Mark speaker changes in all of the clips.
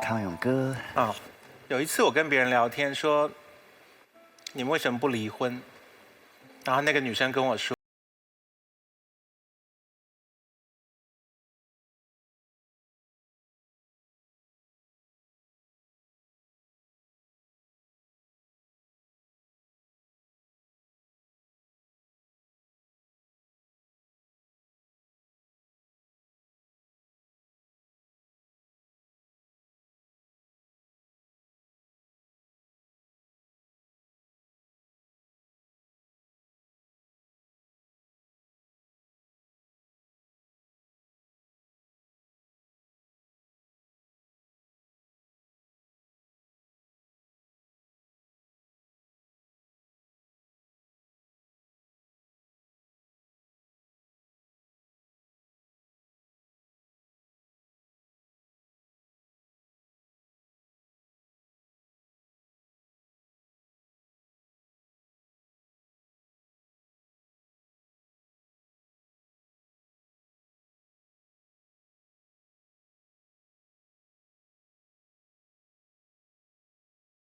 Speaker 1: 康永哥。
Speaker 2: 有一次我跟别人聊天说，你们为什么不离婚？然后那个女生跟我说，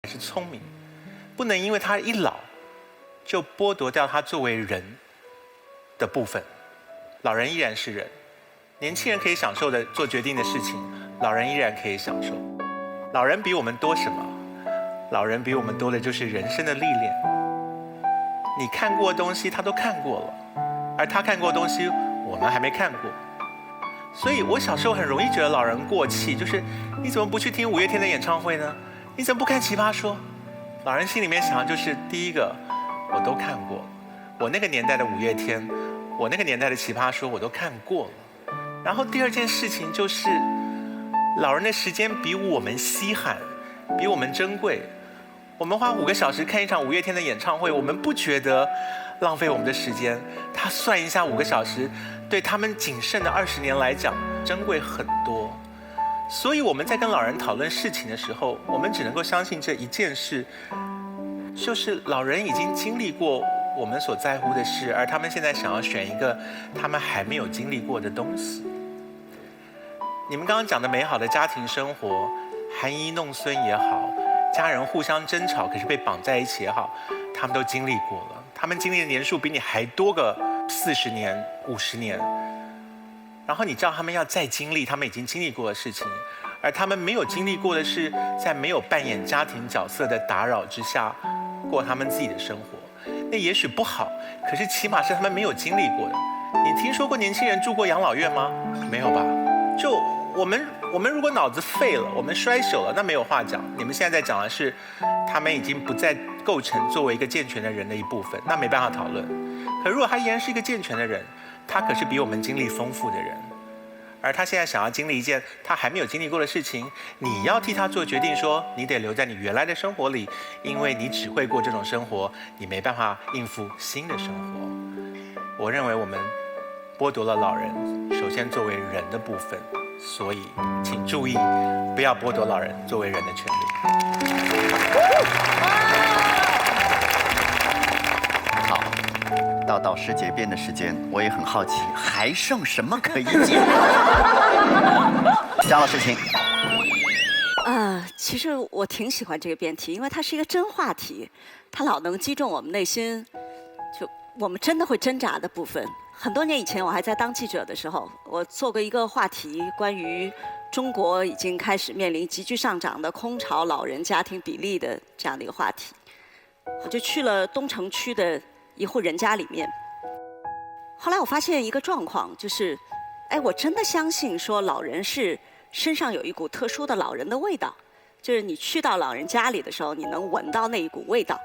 Speaker 2: 是聪明，不能因为他一老，就剥夺掉他作为人的部分。老人依然是人，年轻人可以享受的做决定的事情，老人依然可以享受。老人比我们多什么？老人比我们多的就是人生的历练。你看过的东西他都看过了，而他看过的东西我们还没看过。所以我小时候很容易觉得老人过气，就是你怎么不去听五月天的演唱会呢？你怎么不看奇葩说？老人心里面想的就是第一个，我都看过了，我那个年代的五月天，我那个年代的奇葩说我都看过了。然后第二件事情就是，老人的时间比我们稀罕，比我们珍贵。我们花5个小时看一场五月天的演唱会，我们不觉得浪费我们的时间。他算一下5个小时，对他们仅剩的20年来讲，珍贵很多。所以我们在跟老人讨论事情的时候，我们只能够相信这一件事，就是老人已经经历过我们所在乎的事，而他们现在想要选一个他们还没有经历过的东西。你们刚刚讲的美好的家庭生活，含饴弄孙也好，家人互相争吵可是被绑在一起也好，他们都经历过了。他们经历的年数比你还多个40年、50年。然后你知道他们要再经历他们已经经历过的事情，而他们没有经历过的是在没有扮演家庭角色的打扰之下过他们自己的生活。那也许不好，可是起码是他们没有经历过的。你听说过年轻人住过养老院吗？没有吧？就我们如果脑子废了，我们衰朽了，那没有话讲。你们现在在讲的是他们已经不再构成作为一个健全的人的一部分，那没办法讨论。可如果他依然是一个健全的人，他可是比我们经历丰富的人，而他现在想要经历一件他还没有经历过的事情，你要替他做决定，说你得留在你原来的生活里，因为你只会过这种生活，你没办法应付新的生活。我认为我们剥夺了老人首先作为人的部分，所以请注意，不要剥夺老人作为人的权利。
Speaker 1: 到导师结辩的时间，我也很好奇，还剩什么可以解？张老师，请。
Speaker 3: 其实我挺喜欢这个辩题，因为它是一个真话题，它老能击中我们内心，就我们真的会挣扎的部分。很多年以前，我还在当记者的时候，我做过一个话题，关于中国已经开始面临急剧上涨的空巢老人家庭比例的这样的一个话题。我就去了东城区的一户人家里面，后来我发现一个状况，就是，我真的相信说老人是身上有一股特殊的老人的味道，就是你去到老人家里的时候，你能闻到那一股味道。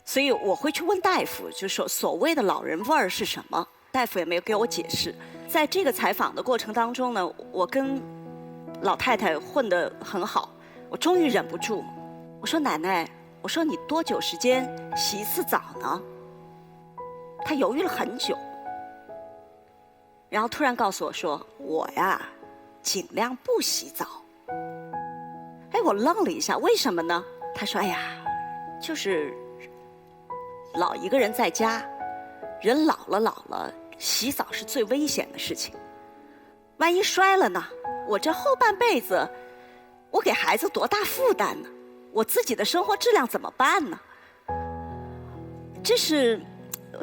Speaker 3: 所以我会去问大夫，就说所谓的老人味儿是什么？大夫也没有给我解释。在这个采访的过程当中呢，我跟老太太混得很好，我终于忍不住，我说奶奶，我说你多久时间洗一次澡呢？他犹豫了很久，然后突然告诉我说：“我呀，尽量不洗澡。”我愣了一下，为什么呢？他说：“哎呀，就是老一个人在家，人老了，洗澡是最危险的事情。万一摔了呢？我这后半辈子，我给孩子多大负担呢？我自己的生活质量怎么办呢？这是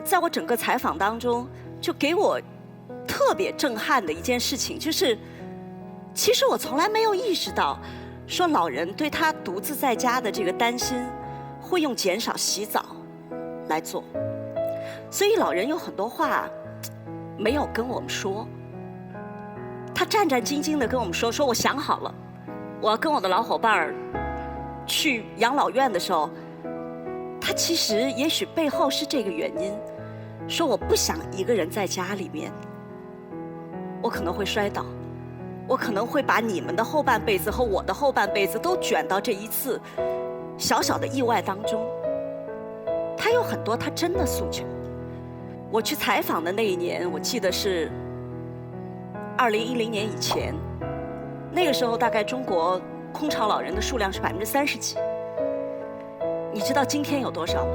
Speaker 3: 在我整个采访当中就给我特别震撼的一件事情，就是其实我从来没有意识到，说老人对他独自在家的这个担心，会用减少洗澡来做。所以老人有很多话没有跟我们说，他战战兢兢地跟我们说我想好了，我要跟我的老伙伴儿去养老院的时候，他其实也许背后是这个原因，说我不想一个人在家里面，我可能会摔倒，我可能会把你们的后半辈子和我的后半辈子都卷到这一次小小的意外当中。他有很多他真的诉求。我去采访的那一年，我记得是2010年以前，那个时候大概中国空巢老人的数量是30%几。你知道今天有多少吗？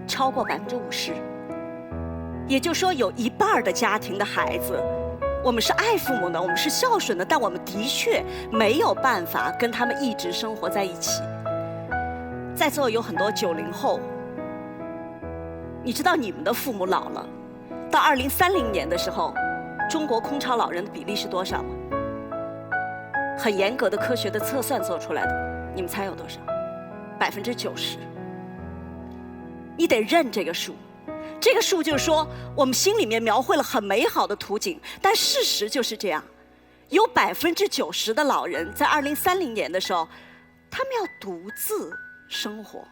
Speaker 3: 超过50%。也就是说，有一半的家庭的孩子，我们是爱父母的，我们是孝顺的，但我们的确没有办法跟他们一直生活在一起。在座有很多90后，你知道你们的父母老了，到2030年的时候，中国空巢老人的比例是多少吗？很严格的科学的测算做出来的，你们猜有多少？90%。你得认这个数，这个数就是说，我们心里面描绘了很美好的图景，但事实就是这样，有90%的老人在2030年的时候，他们要独自生活。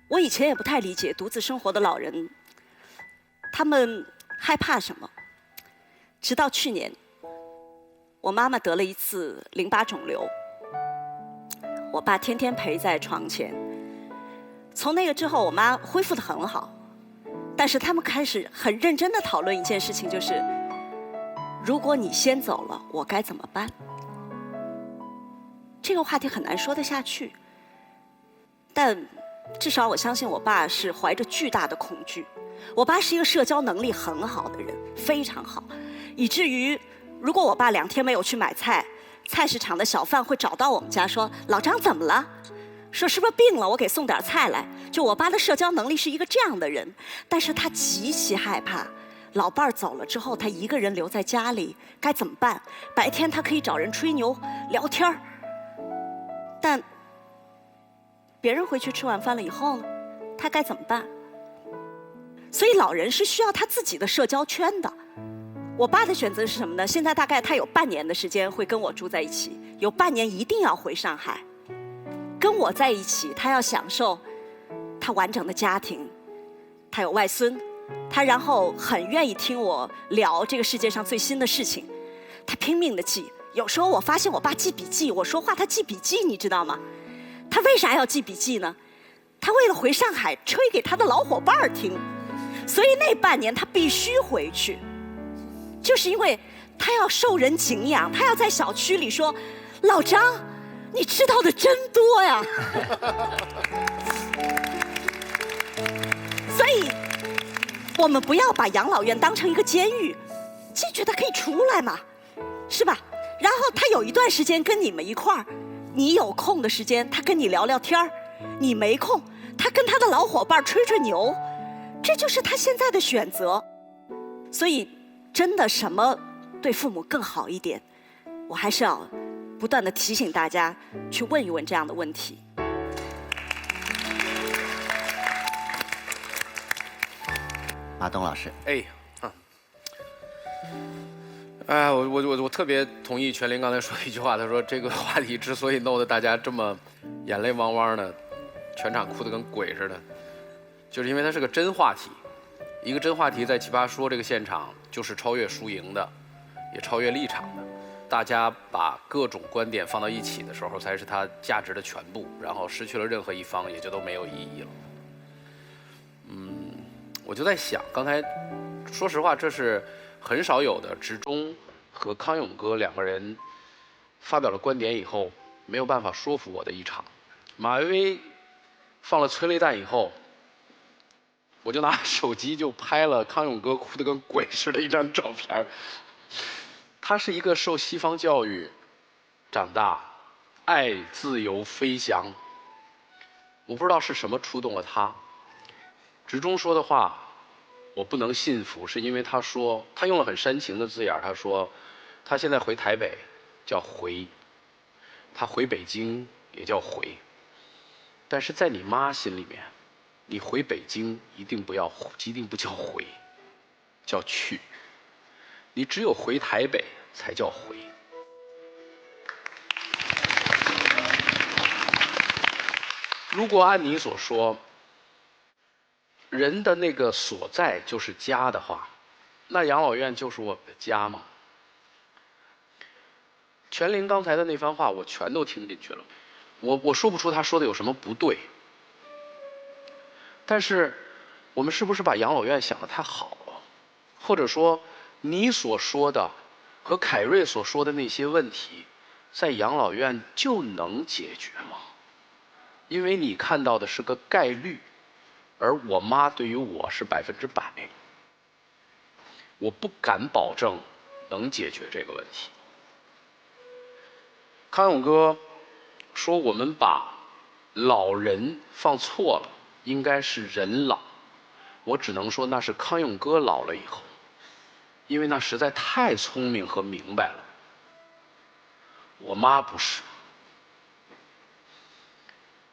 Speaker 3: 我以前也不太理解独自生活的老人，他们害怕什么。直到去年，我妈妈得了一次淋巴肿瘤，我爸天天陪在床前。从那个之后，我妈恢复得很好，但是他们开始很认真地讨论一件事情，就是如果你先走了，我该怎么办？这个话题很难说得下去，但至少我相信我爸是怀着巨大的恐惧。我爸是一个社交能力很好的人，非常好，以至于如果我爸2天没有去买菜，菜市场的小贩会找到我们家说：“老张怎么了？说是不是病了？我给送点菜来。”就我爸的社交能力是一个这样的人，但是他极其害怕老伴儿走了之后，他一个人留在家里该怎么办？白天他可以找人吹牛聊天儿，但别人回去吃晚饭了以后呢，他该怎么办？所以老人是需要他自己的社交圈的。我爸的选择是什么呢？现在大概他有半年的时间会跟我住在一起，有半年一定要回上海，跟我在一起。他要享受他完整的家庭，他有外孙，他然后很愿意听我聊这个世界上最新的事情，他拼命的记。有时候我发现我爸记笔记，我说话他记笔记，你知道吗？他为啥要记笔记呢？他为了回上海吹给他的老伙伴听，所以那半年他必须回去，就是因为他要受人敬仰，他要在小区里说：“老张，你知道的真多呀。”所以，我们不要把养老院当成一个监狱，进去他可以出来嘛，是吧？然后他有一段时间跟你们一块儿。你有空的时间，他跟你聊聊天儿；你没空，他跟他的老伙伴吹吹牛，这就是他现在的选择。所以，真的什么对父母更好一点，我还是要不断地提醒大家去问一问这样的问题。
Speaker 1: 马东老师，
Speaker 4: 我特别同意全林刚才说的一句话，他说这个话题之所以弄得大家这么眼泪汪汪的，全场哭得跟鬼似的，就是因为它是个真话题。一个真话题在奇葩说这个现场就是超越输赢的，也超越立场的。大家把各种观点放到一起的时候，才是它价值的全部，然后失去了任何一方，也就都没有意义了。我就在想，刚才说实话，这是很少有的执中和康永哥2个人发表了观点以后，没有办法说服我的一场。马薇薇放了催泪弹以后，我就拿手机就拍了康永哥哭得跟鬼似的一张照片。他是一个受西方教育、长大，爱自由飞翔。我不知道是什么触动了他。执中说的话，我不能信服，是因为他说他用了很煽情的字眼，他说他现在回台北叫回，他回北京也叫回。但是在你妈心里面，你回北京一定不叫回，叫去。你只有回台北才叫回。如果按你所说，人的那个所在就是家的话，那养老院就是我们的家吗？全林刚才的那番话我全都听进去了，我说不出他说的有什么不对，但是我们是不是把养老院想得太好了？或者说你所说的和凯瑞所说的那些问题，在养老院就能解决吗？因为你看到的是个概率，而我妈对于我是100%，我不敢保证能解决这个问题。康永哥说我们把老人放错了，应该是人老。我只能说那是康永哥老了以后，因为那实在太聪明和明白了。我妈不是，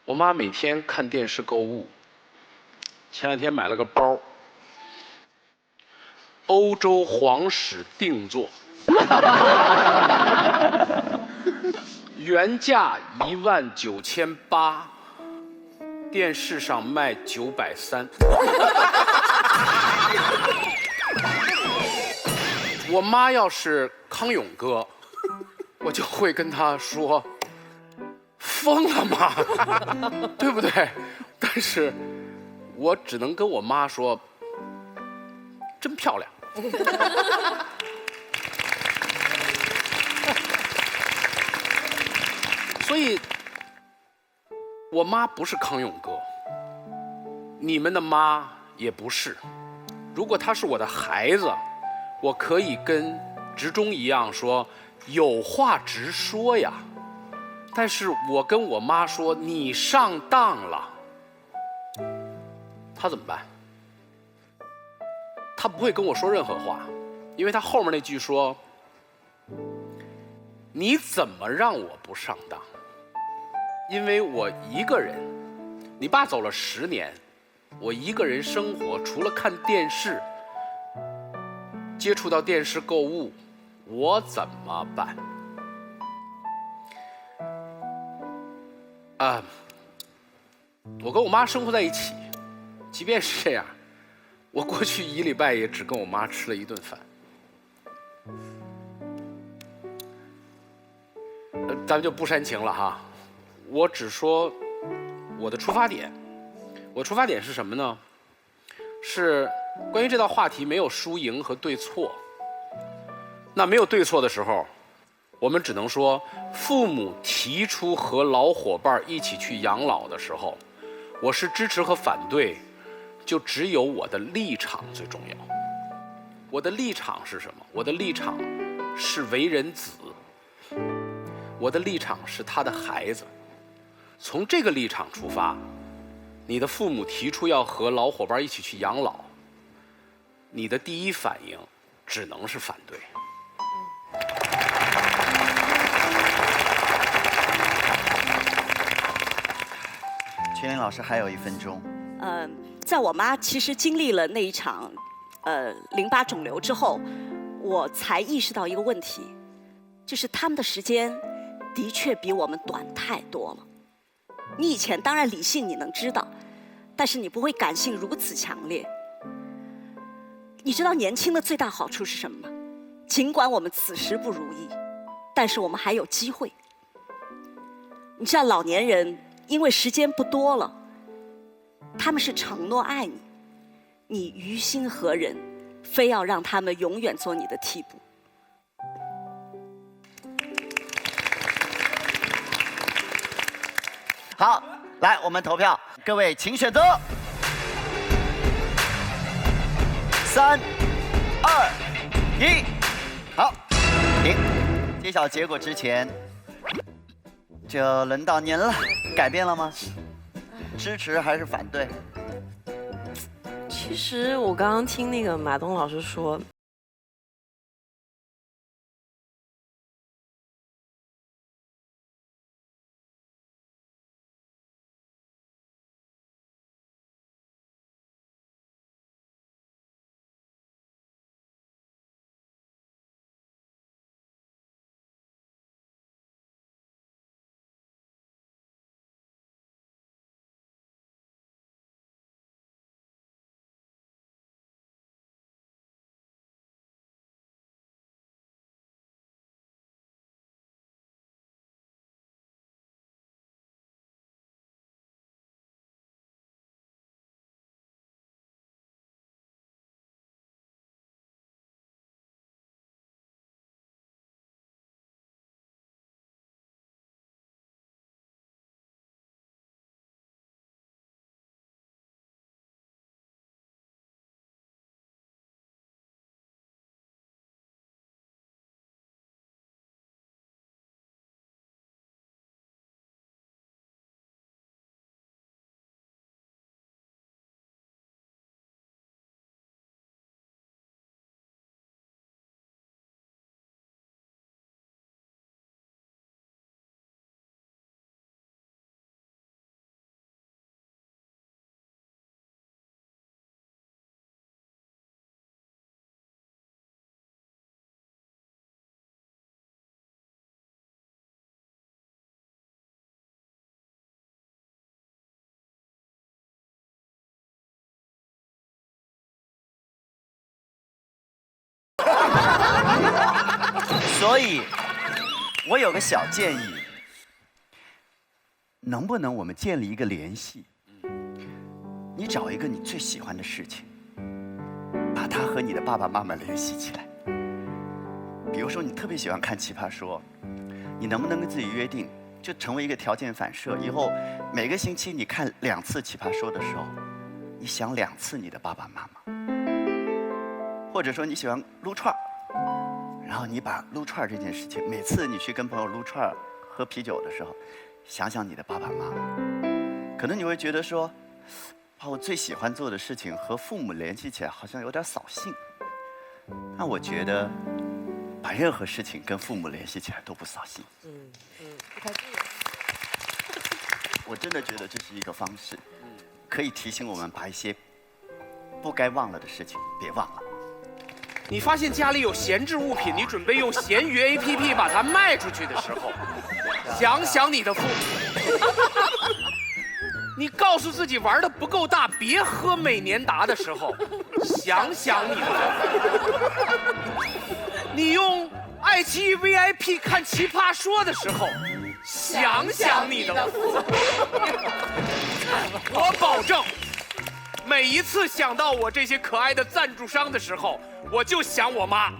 Speaker 4: 我妈每天看电视购物，前两天买了个包，欧洲皇室定做，原价19800，电视上卖930。我妈要是康永哥，我就会跟他说：“疯了吗？对不对？”但是我只能跟我妈说：“真漂亮。”所以，我妈不是康永哥，你们的妈也不是。如果她是我的孩子，我可以跟执中一样说，有话直说呀。但是我跟我妈说你上当了，她怎么办？她不会跟我说任何话，因为她后面那句说：“你怎么让我不上当？因为我一个人，你爸走了10年，我一个人生活，除了看电视，接触到电视购物，我怎么办？”我跟我妈生活在一起，即便是这样，我过去1礼拜也只跟我妈吃了1顿饭。咱们就不煽情了哈，我只说我的出发点。我出发点是什么呢？是关于这道话题没有输赢和对错。那没有对错的时候，我们只能说，父母提出和老伙伴一起去养老的时候，我是支持和反对，就只有我的立场最重要。我的立场是什么？我的立场是为人子，我的立场是他的孩子。从这个立场出发，你的父母提出要和老伙伴一起去养老，你的第一反应只能是反对。
Speaker 1: 全林老师还有1分钟。
Speaker 3: 在我妈其实经历了那一场淋巴肿瘤之后，我才意识到一个问题，就是他们的时间的确比我们短太多了。你以前当然理性你能知道，但是你不会感性如此强烈。你知道年轻的最大好处是什么吗？尽管我们此时不如意，但是我们还有机会。你知道老年人因为时间不多了，他们是承诺爱你，你于心何忍，非要让他们永远做你的替补？
Speaker 1: 好，来我们投票，各位请选择。3、2、1，好，停。揭晓结果之前，就轮到您了，改变了吗？支持还是反对？
Speaker 5: 其实我刚刚听那个马东老师说，
Speaker 1: 所以，我有个小建议，能不能我们建立一个联系？你找一个你最喜欢的事情，把它和你的爸爸妈妈联系起来。比如说，你特别喜欢看《奇葩说》，你能不能跟自己约定，就成为一个条件反射？以后每个星期你看2次《奇葩说》的时候，你想2次你的爸爸妈妈。或者说你喜欢撸串儿。然后你把撸串这件事情，每次你去跟朋友撸串、喝啤酒的时候，想想你的爸爸妈妈，可能你会觉得说，把我最喜欢做的事情和父母联系起来，好像有点扫兴。那我觉得，把任何事情跟父母联系起来都不扫兴。
Speaker 5: 不太对。
Speaker 1: 我真的觉得这是一个方式，可以提醒我们把一些不该忘了的事情别忘了。
Speaker 4: 你发现家里有闲置物品，你准备用闲鱼 APP 把它卖出去的时候，想想你的父母。你告诉自己玩的不够大，别喝美年达的时候，想想你的父母。你用爱奇艺 VIP 看《奇葩说》的时候，想想你的父母。我保证，每一次想到我这些可爱的赞助商的时候，我就想我妈。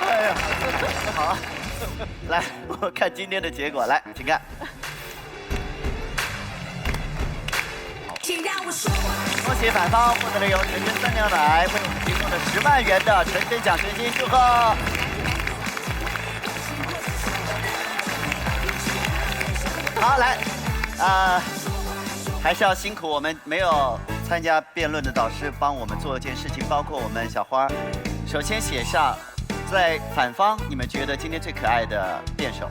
Speaker 1: 哎呀，好，来，我看今天的结果，来，请看。恭喜反方获得了由纯真酸牛奶为我们提供的10万元的纯真奖学金，祝贺！好，来，还是要辛苦我们没有参加辩论的导师帮我们做一件事情，包括我们小花。首先写上，在反方你们觉得今天最可爱的辩手，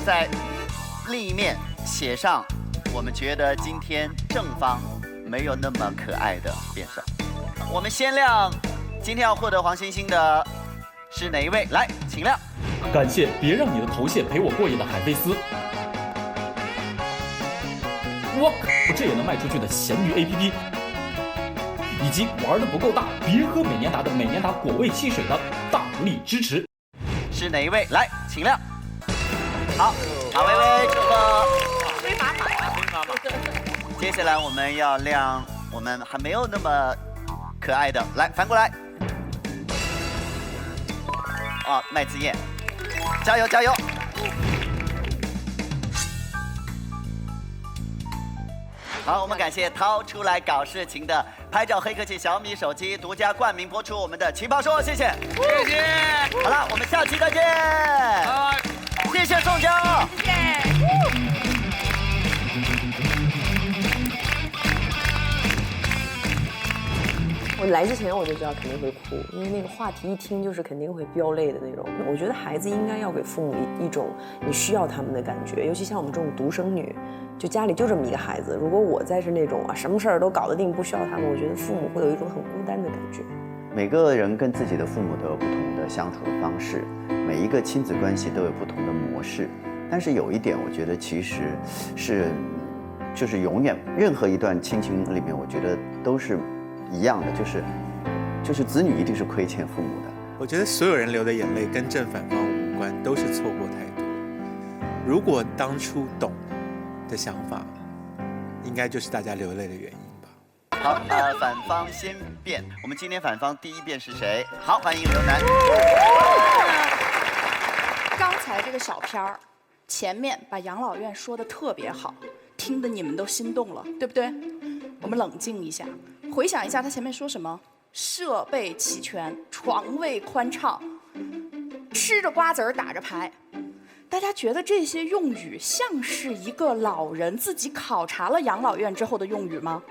Speaker 1: 在另一面写上我们觉得今天正方没有那么可爱的辩手。我们先亮今天要获得黄星星的是哪一位？来，请亮。
Speaker 6: 感谢别让你的头屑陪我过夜的海飞丝。我这也能卖出去的闲鱼 APP， 以及玩的不够大别喝美年达的美年达果味汽水的大力支持。
Speaker 1: 是哪一位？来，请亮。好，马薇薇，祝贺。
Speaker 5: 飞马马呀，
Speaker 4: 飞马马。
Speaker 1: 接下来我们要亮我们还没有那么可爱的，来翻过来。啊，麦子燕，加油加油！好，我们感谢掏出来搞事情的拍照黑科技小米手机独家冠名播出我们的奇葩说，谢谢，
Speaker 4: 谢谢。
Speaker 1: 好了，我们下期再见。中奖。
Speaker 5: 我来之前我就知道肯定会哭，因为那个话题一听就是肯定会飙泪的那种。我觉得孩子应该要给父母一种你需要他们的感觉，尤其像我们这种独生女，就家里就这么一个孩子。如果我再是那种什么事儿都搞得定，不需要他们，我觉得父母会有一种很孤单的感觉。
Speaker 1: 每个人跟自己的父母都有不同的相处的方式，每一个亲子关系都有不同的模式。但是有一点，我觉得其实是，就是永远任何一段亲情里面，我觉得都是一样的，就是子女一定是亏欠父母的。
Speaker 2: 我觉得所有人流的眼泪跟正反方无关，都是错过太多。如果当初懂的想法，应该就是大家流泪的原因吧。
Speaker 1: 好，反方先辩。我们今天反方第一辩是谁？好，欢迎刘楠。
Speaker 7: 刚才这个小片儿，前面把养老院说的特别好，听得你们都心动了，对不对？我们冷静一下，回想一下他前面说什么：设备齐全，床位宽敞，吃着瓜子儿打着牌。大家觉得这些用语像是一个老人自己考察了养老院之后的用语吗？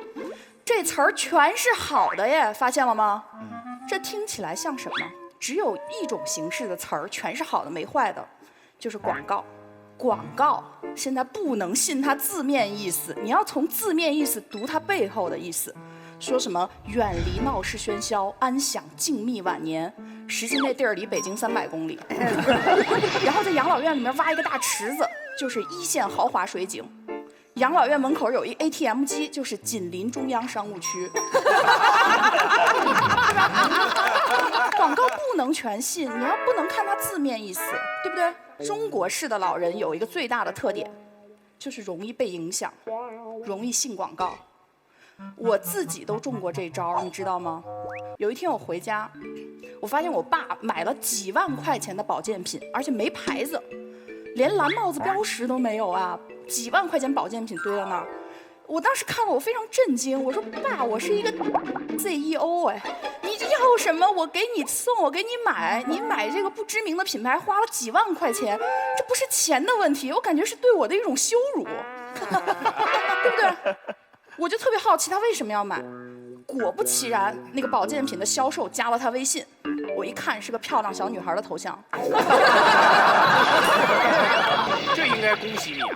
Speaker 7: 这词儿全是好的耶，发现了吗？这听起来像什么？只有一种形式的词儿，全是好的没坏的，就是广告。广告现在不能信它字面意思，你要从字面意思读它背后的意思。说什么远离闹市喧嚣，安享静谧晚年，实际那地儿离北京300公里。然后在养老院里面挖一个大池子，就是一线豪华水景。养老院门口有一 ATM 机，就是紧邻中央商务区。广告不能全信，你要不能看它字面意思，对不对？中国式的老人有一个最大的特点，就是容易被影响，容易信广告。我自己都中过这招，你知道吗？有一天我回家，我发现我爸买了几万块钱的保健品，而且没牌子，连蓝帽子标识都没有啊！几万块钱保健品堆在那儿，我当时看了我非常震惊，我说爸，我是一个 CEO 哎，你要什么我给你送，我给你买，你买这个不知名的品牌花了几万块钱，这不是钱的问题，我感觉是对我的一种羞辱，对不对？我就特别好奇他为什么要买，果不其然，那个保健品的销售加了他微信，我一看是个漂亮小女孩的头像。
Speaker 4: 这应该恭喜你啊！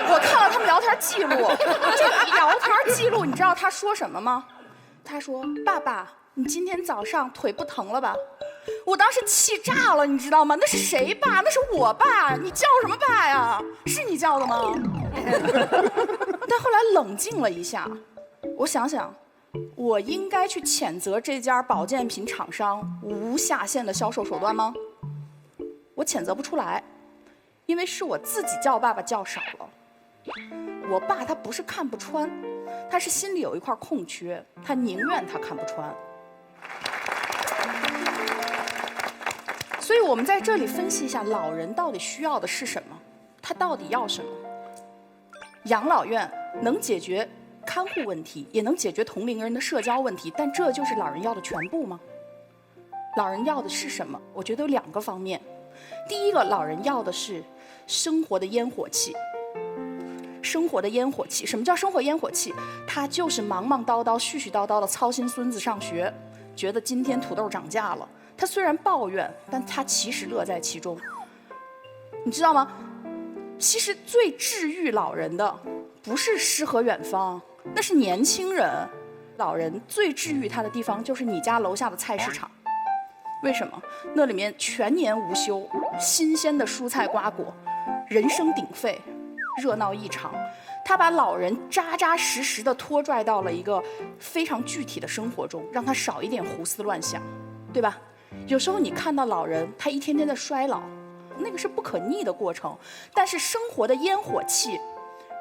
Speaker 7: 我看了他们聊天记录，这个聊天记录你知道他说什么吗？他说：“爸爸，你今天早上腿不疼了吧？”我当时气炸了，你知道吗？那是谁爸？那是我爸！你叫什么爸呀？是你叫的吗？但后来冷静了一下，我想想，我应该去谴责这家保健品厂商无下限的销售手段吗？我谴责不出来，因为是我自己叫爸爸叫少了。我爸他不是看不穿，他是心里有一块空缺，他宁愿他看不穿。所以我们在这里分析一下，老人到底需要的是什么，他到底要什么。养老院能解决看护问题，也能解决同龄人的社交问题，但这就是老人要的全部吗？老人要的是什么？我觉得有2个方面。第一个，老人要的是生活的烟火气。生活的烟火气，什么叫生活烟火气？他就是忙忙叨叨、絮絮叨叨的操心孙子上学，觉得今天土豆涨价了。他虽然抱怨，但他其实乐在其中。你知道吗？其实最治愈老人的不是诗和远方，那是年轻人。老人最治愈他的地方就是你家楼下的菜市场。为什么？那里面全年无休，新鲜的蔬菜瓜果，人声鼎沸，热闹异常。他把老人扎扎实实地拖拽到了一个非常具体的生活中，让他少一点胡思乱想，对吧？有时候你看到老人，他一天天在衰老，那个是不可逆的过程，但是生活的烟火气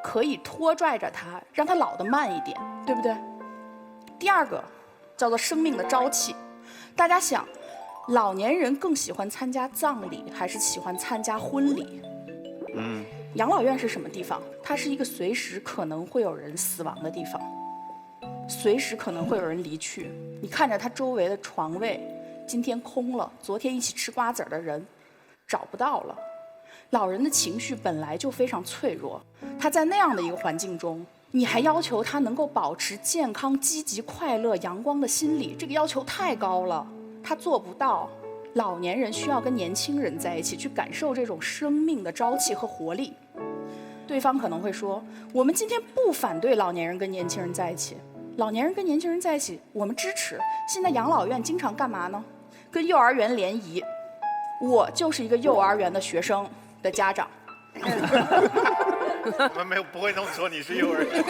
Speaker 7: 可以拖拽着他，让他老得慢一点，对不对？第二个叫做生命的朝气。大家想，老年人更喜欢参加葬礼还是喜欢参加婚礼？养老院是什么地方？它是一个随时可能会有人死亡的地方，随时可能会有人离去。你看着他周围的床位今天空了，昨天一起吃瓜子的人找不到了。老人的情绪本来就非常脆弱，他在那样的一个环境中，你还要求他能够保持健康、积极、快乐、阳光的心理，这个要求太高了，他做不到。老年人需要跟年轻人在一起，去感受这种生命的朝气和活力。对方可能会说，我们今天不反对老年人跟年轻人在一起，老年人跟年轻人在一起，我们支持。现在养老院经常干嘛呢？跟幼儿园联谊。我就是一个幼儿园的学生的家长。
Speaker 2: 我们不会弄错你是幼儿园。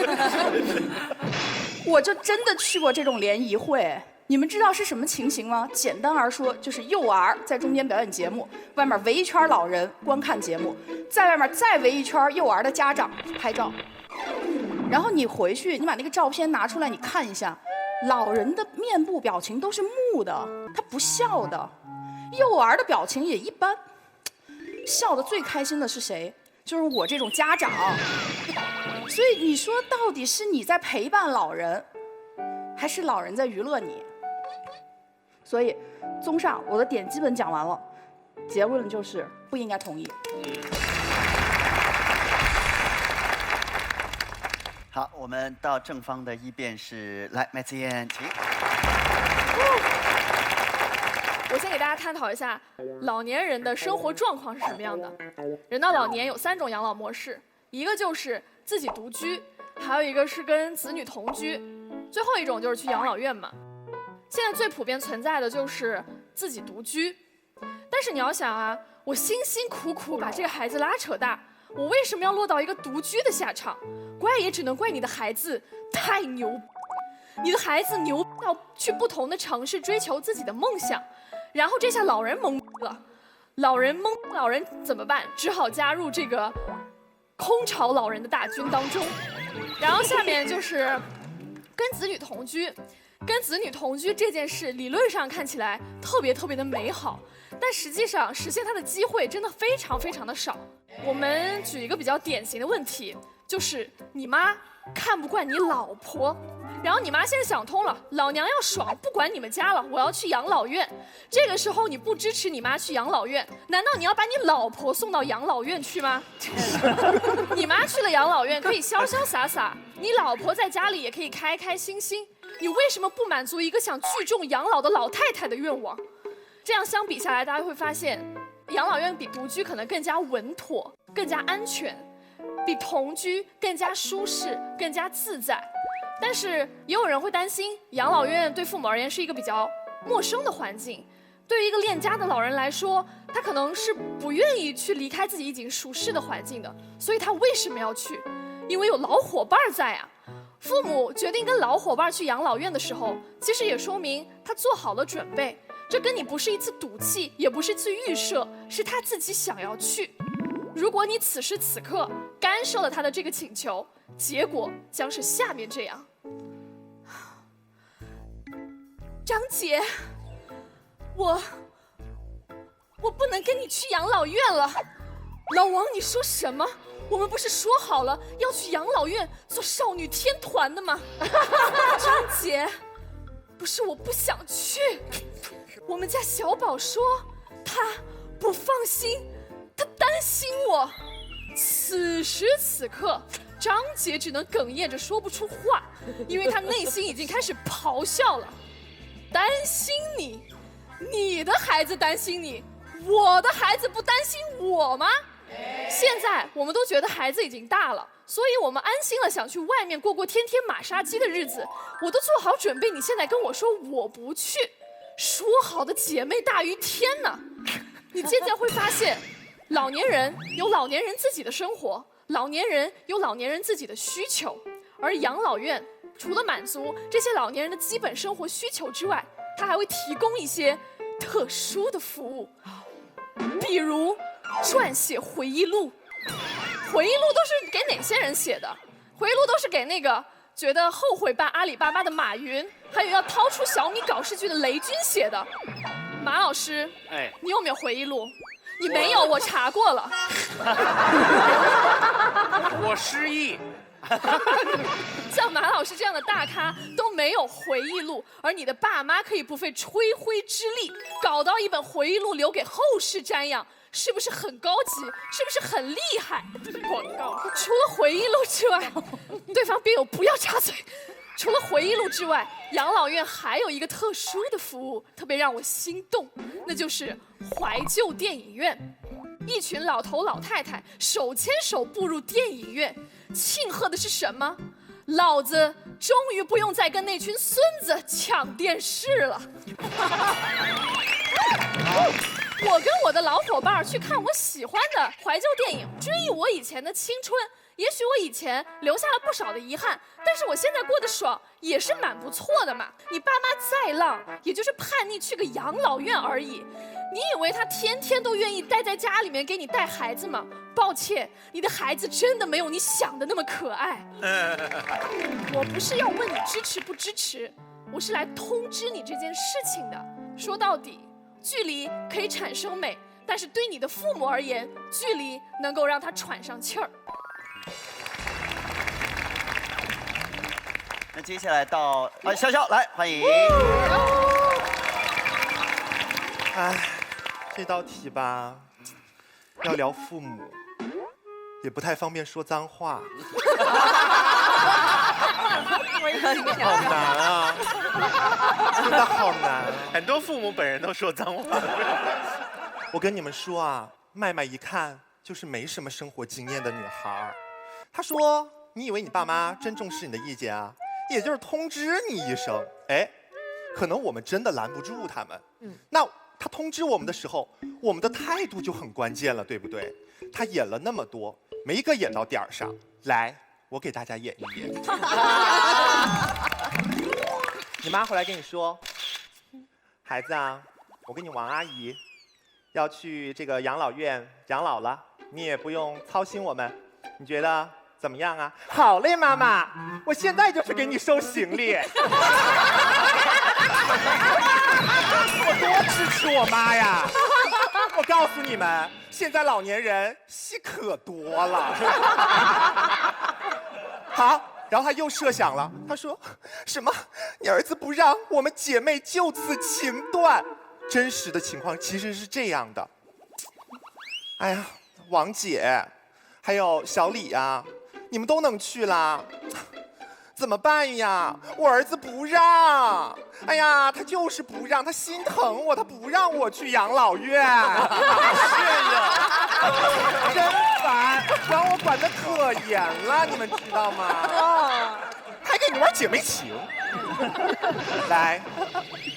Speaker 7: 我就真的去过这种联谊会。你们知道是什么情形吗？简单而说，就是幼儿在中间表演节目，外面围一圈老人观看节目，在外面再围一圈幼儿的家长拍照。然后你回去，你把那个照片拿出来，你看一下，老人的面部表情都是木的，他不笑的；幼儿的表情也一般。笑得最开心的是谁？就是我这种家长。所以你说，到底是你在陪伴老人，还是老人在娱乐你？所以，综上，我的点基本讲完了，结论就是不应该同意。
Speaker 1: 好，我们到正方的一辩是，来，麦子燕，请。
Speaker 8: 我先给大家探讨一下老年人的生活状况是什么样的。人到老年有3种养老模式，一个就是自己独居，还有一个是跟子女同居，最后一种就是去养老院嘛。现在最普遍存在的就是自己独居，但是你要想啊，我辛辛苦苦把这个孩子拉扯大，我为什么要落到一个独居的下场？怪也只能怪你的孩子太牛，你的孩子牛到去不同的城市追求自己的梦想，然后这下老人懵了，老人怎么办？只好加入这个空巢老人的大军当中。然后下面就是跟子女同居。跟子女同居这件事，理论上看起来特别的美好，但实际上实现它的机会真的非常的少。我们举一个比较典型的问题，就是你妈看不惯你老婆，然后你妈现在想通了，老娘要爽，不管你们家了，我要去养老院。这个时候你不支持你妈去养老院，难道你要把你老婆送到养老院去吗？你妈去了养老院可以潇潇洒洒，你老婆在家里也可以开开心心。你为什么不满足一个想聚众养老的老太太的愿望？这样相比下来，大家会发现，养老院比独居可能更加稳妥、更加安全，比同居更加舒适、更加自在。但是也有人会担心，养老院对父母而言是一个比较陌生的环境，对于一个恋家的老人来说，他可能是不愿意去离开自己已经舒适的环境的，所以他为什么要去？因为有老伙伴在啊。父母决定跟老伙伴去养老院的时候，其实也说明他做好了准备。这跟你不是一次赌气，也不是一次预设，是他自己想要去。如果你此时此刻干涉了他的这个请求，结果将是下面这样。张姐，我不能跟你去养老院了。老王，你说什么？我们不是说好了要去养老院做少女天团的吗？张姐，不是我不想去，我们家小宝说他不放心，他担心我。此时此刻，张姐只能哽咽着说不出话，因为她内心已经开始咆哮了。担心你，你的孩子担心你，我的孩子不担心我吗？现在我们都觉得孩子已经大了，所以我们安心了，想去外面过天天马杀鸡的日子。我都做好准备，你现在跟我说我不去，说好的姐妹大于天呢？你渐渐会发现，老年人有老年人自己的生活，老年人有老年人自己的需求，而养老院除了满足这些老年人的基本生活需求之外，它还会提供一些特殊的服务，比如撰写回忆录。回忆录都是给哪些人写的？回忆录都是给那个觉得后悔办阿里巴巴的马云，还有要掏出小米搞视剧的雷军写的。马老师，你有没有回忆录？你没有，我查过了。
Speaker 4: 我失忆。
Speaker 8: 像马老师这样的大咖都没有回忆录，而你的爸妈可以不费吹灰之力搞到一本回忆录留给后世瞻仰，是不是很高级？是不是很厉害？广告。除了回忆录之外，对方辩友不要插嘴。除了回忆录之外，养老院还有一个特殊的服务，特别让我心动，那就是怀旧电影院。一群老头老太太手牵手步入电影院，庆贺的是什么？老子终于不用再跟那群孙子抢电视了。我跟我的老伙伴去看我喜欢的怀旧电影，追忆我以前的青春。也许我以前留下了不少的遗憾，但是我现在过得爽，也是蛮不错的嘛。你爸妈再浪，也就是叛逆去个养老院而已。你以为他天天都愿意待在家里面给你带孩子吗？抱歉，你的孩子真的没有你想的那么可爱。我不是要问你支持不支持，我是来通知你这件事情的。说到底，距离可以产生美，但是对你的父母而言，距离能够让他喘上气儿。
Speaker 1: 那接下来到潇潇来，欢迎。
Speaker 9: 哎，这道题吧，要聊父母，也不太方便说脏话。好难啊，真的好难啊。
Speaker 2: 很多父母本人都说脏话。
Speaker 9: 我跟你们说啊，麦麦一看就是没什么生活经验的女孩。她说：“你以为你爸妈真重视你的意见啊？也就是通知你一声，哎，可能我们真的拦不住他们。那他通知我们的时候，我们的态度就很关键了，对不对？他演了那么多，没一个演到点儿上。来，我给大家演一演。你妈回来跟你说，孩子啊，我跟你王阿姨要去这个养老院养老了，你也不用操心我们，你觉得怎么样啊？好嘞，妈妈，我现在就去给你收行李。我多支持我妈呀！我告诉你们，现在老年人戏可多了。好，然后他又设想了，他说什么？你儿子不让我们姐妹就此情断。真实的情况其实是这样的。哎呀，王姐，还有小李呀，你们都能去啦。怎么办呀？我儿子不让，哎呀，他就是不让，他心疼我，他不让我去养老院。是呀，真烦，管我管得可严了，你们知道吗？还给你玩姐妹情。来，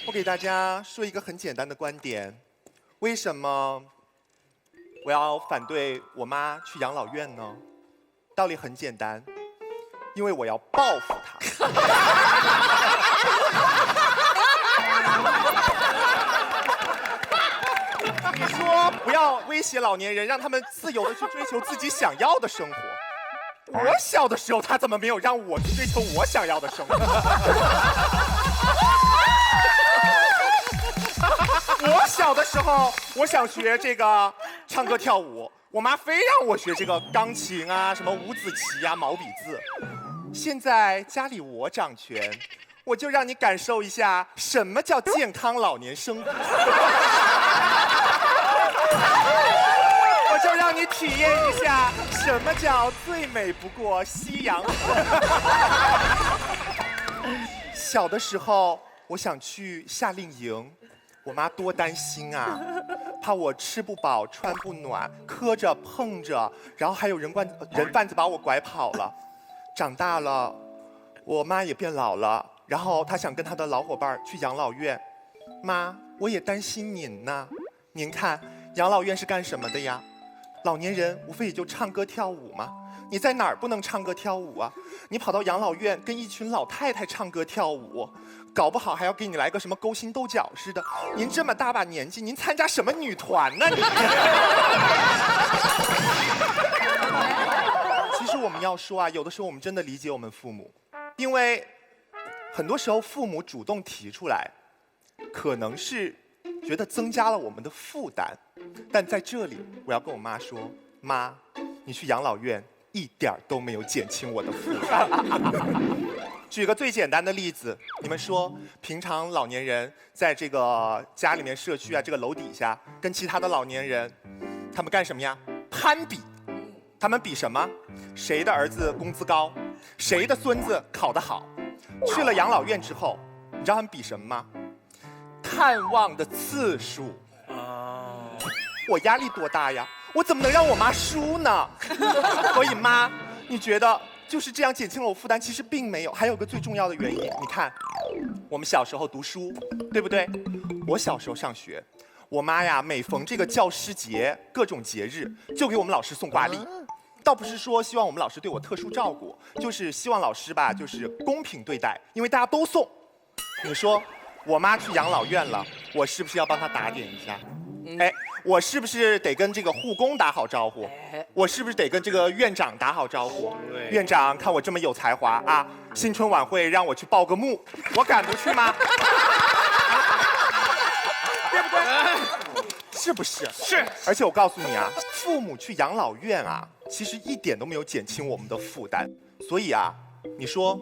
Speaker 9: 我给大家说一个很简单的观点，为什么我要反对我妈去养老院呢？道理很简单。因为我要报复他。你说不要威胁老年人，让他们自由的去追求自己想要的生活。我小的时候，他怎么没有让我去追求我想要的生活？我小的时候，我想学这个唱歌跳舞，我妈非让我学这个钢琴啊，什么五子棋啊、毛笔字。现在家里我掌权，我就让你感受一下什么叫健康老年生活。我就让你体验一下什么叫最美不过夕阳红。小的时候，我想去夏令营，我妈多担心啊，怕我吃不饱穿不暖，磕着碰着，然后还有人贩子把我拐跑了。长大了，我妈也变老了，然后她想跟她的老伙伴去养老院。妈，我也担心您呢。您看，养老院是干什么的呀？老年人无非也就唱歌跳舞嘛。你在哪儿不能唱歌跳舞啊？你跑到养老院跟一群老太太唱歌跳舞，搞不好还要给你来个什么勾心斗角似的。您这么大把年纪，您参加什么女团呢？你其实我们要说啊，有的时候我们真的理解我们父母，因为很多时候父母主动提出来，可能是觉得增加了我们的负担，但在这里我要跟我妈说，妈，你去养老院一点都没有减轻我的负担。举个最简单的例子，你们说平常老年人在这个家里面社区啊，这个楼底下跟其他的老年人，他们干什么呀？攀比。他们比什么？谁的儿子工资高，谁的孙子考得好。去了养老院之后，你知道他们比什么吗？探望的次数。我压力多大呀？我怎么能让我妈输呢？所以妈，你觉得就是这样减轻了我负担？其实并没有，还有个最重要的原因。你看，我们小时候读书，对不对？我小时候上学，我妈呀，每逢这个教师节、各种节日，就给我们老师送挂历。倒不是说希望我们老师对我特殊照顾，就是希望老师吧，就是公平对待，因为大家都送。你说，我妈去养老院了，我是不是要帮她打点一下？哎，我是不是得跟这个护工打好招呼？我是不是得跟这个院长打好招呼？院长看我这么有才华啊，新春晚会让我去报个幕，我敢不去吗？对不对？是不是？是。而且我告诉你啊，父母去养老院啊，其实一点都没有减轻我们的负担。所以啊，你说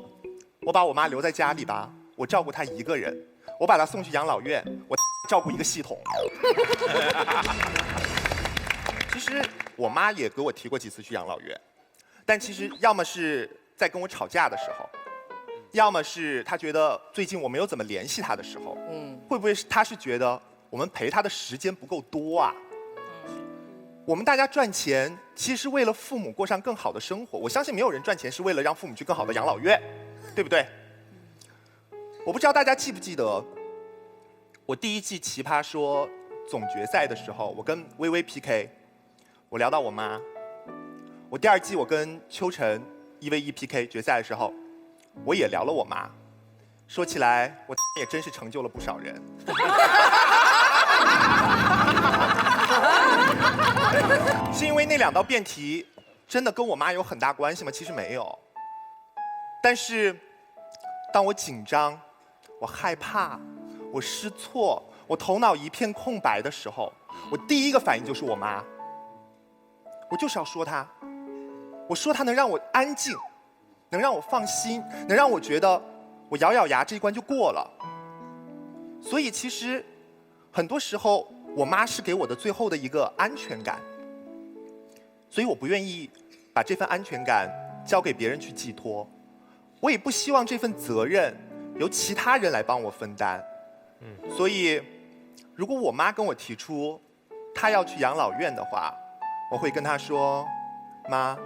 Speaker 9: 我把我妈留在家里吧，我照顾她一个人；我把她送去养老院，我照顾一个系统。其实我妈也给我提过几次去养老院，但其实要么是在跟我吵架的时候，要么是她觉得最近我没有怎么联系她的时候，会不会是她是觉得我们陪她的时间不够多啊？我们大家赚钱其实是为了父母过上更好的生活，我相信没有人赚钱是为了让父母去更好的养老院，对不对？我不知道大家记不记得，我第一季《奇葩说》总决赛的时候，我跟微微 PK， 我聊到我妈；我第二季我跟秋晨1v1 PK 决赛的时候，我也聊了我妈。说起来，我也真是成就了不少人。是因为那2道辩题真的跟我妈有很大关系吗？其实没有。但是，当我紧张、我害怕、我失措、我头脑一片空白的时候，我第一个反应就是我妈。我就是要说她，我说她能让我安静，能让我放心，能让我觉得我咬咬牙这一关就过了。所以其实很多时候，我妈是给我的最后的一个安全感。所以我不愿意把这份安全感交给别人去寄托，我也不希望这份责任由其他人来帮我分担。所以如果我妈跟我提出她要去养老院的话，我会跟她说：妈，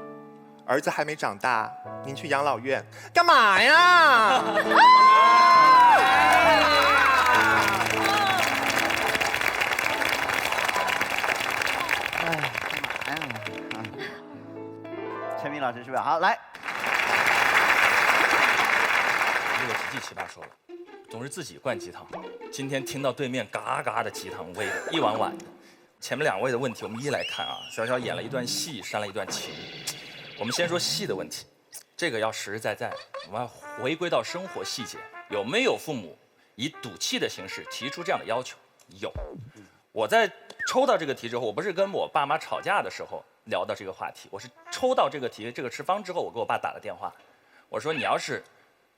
Speaker 9: 儿子还没长大，您去养老院干嘛呀？
Speaker 1: 陈明老师是不是？好，来。
Speaker 6: 这个实际奇葩说了，总是自己灌鸡汤。今天听到对面嘎嘎的鸡汤味，一碗碗的。前面2位的问题，我们一来看啊。小小演了一段戏，煽了一段情。我们先说戏的问题，这个要实实在在，我们要回归到生活细节。有没有父母以赌气的形式提出这样的要求？有。我在抽到这个题之后，我不是跟我爸妈吵架的时候聊到这个话题，我是抽到这个题这个持方之后，我给我爸打了电话，我说你要是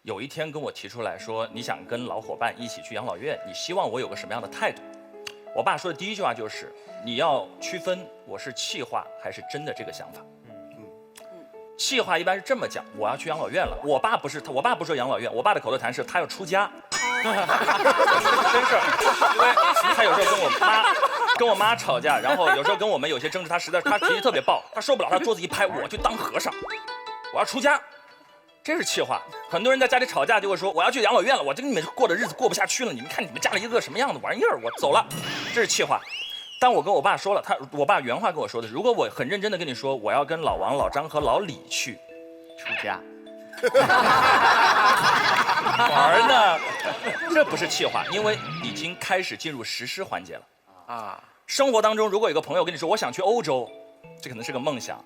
Speaker 6: 有一天跟我提出来说你想跟老伙伴一起去养老院，你希望我有个什么样的态度？我爸说的第一句话就是你要区分我是气话还是真的这个想法。气话一般是这么讲，我要去养老院了。我爸不是我爸不说养老院，我爸的口头禅是他要出家。真是，因为他有时候跟我妈吵架，然后有时候跟我们有些争执，他脾气特别暴，他受不了，他桌子一拍，我去当和尚，我要出家。这是气话。很多人在家里吵架就会说我要去养老院了，我这跟你们过的日子过不下去了，你们看你们家里一个什么样的玩意儿，我走了。这是气话。但我跟我爸说了，我爸原话跟我说的是，如果我很认真的跟你说我要跟老王、老张和老李去
Speaker 1: 出家，
Speaker 6: 玩呢，这不是气话，因为已经开始进入实施环节了啊。生活当中，如果有个朋友跟你说我想去欧洲，这可能是个梦想，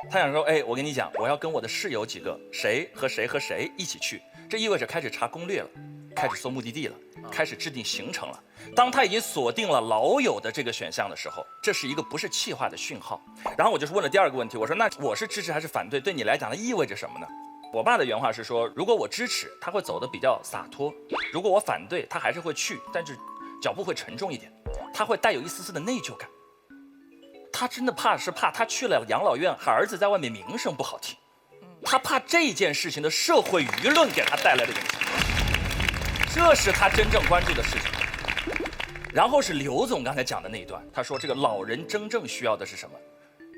Speaker 6: 他想说，哎，我跟你讲，我要跟我的室友几个谁和谁和谁一起去，这意味着开始查攻略了，开始搜目的地了，开始制定行程了。当他已经锁定了老友的这个选项的时候，这是一个不是气话的讯号。然后我就是问了第2个问题，我说那我是支持还是反对？对你来讲，它意味着什么呢？我爸的原话是说，如果我支持，他会走得比较洒脱；如果我反对，他还是会去，但是脚步会沉重一点，他会带有一丝丝的内疚感。他真的怕他去了养老院，儿子在外面名声不好听，他怕这件事情的社会舆论给他带来的影响，这是他真正关注的事情。然后是刘总刚才讲的那一段，他说这个老人真正需要的是什么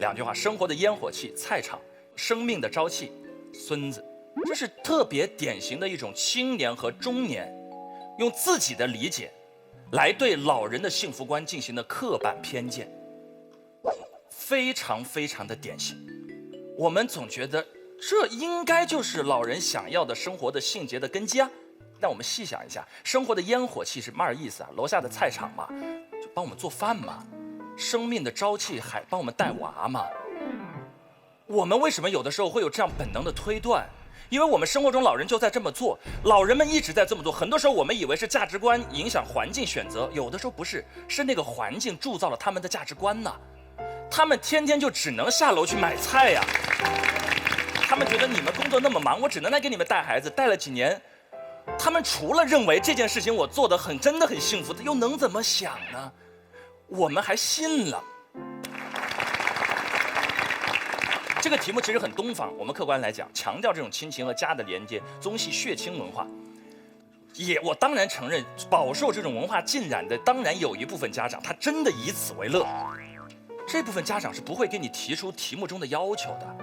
Speaker 6: ？2句话：生活的烟火气，菜场；生命的朝气，孙子。这是特别典型的一种青年和中年用自己的理解来对老人的幸福观进行的刻板偏见，非常非常的典型。我们总觉得这应该就是老人想要的生活的性节的根基啊。但我们细想一下，生活的烟火气是嘛意思啊？楼下的菜场嘛，就帮我们做饭嘛；生命的朝气还帮我们带娃嘛。我们为什么有的时候会有这样本能的推断？因为我们生活中老人就在这么做，老人们一直在这么做。很多时候我们以为是价值观影响环境选择，有的时候不是，是那个环境铸造了他们的价值观呢。他们天天就只能下楼去买菜呀。他们觉得你们工作那么忙，我只能来给你们带孩子，带了几年。他们除了认为这件事情我做得真的很幸福，又能怎么想呢？我们还信了。这个题目其实很东方，我们客观来讲，强调这种亲情和家的连接，宗系血亲文化。我当然承认，饱受这种文化浸染的，当然有一部分家长他真的以此为乐。这部分家长是不会给你提出题目中的要求的。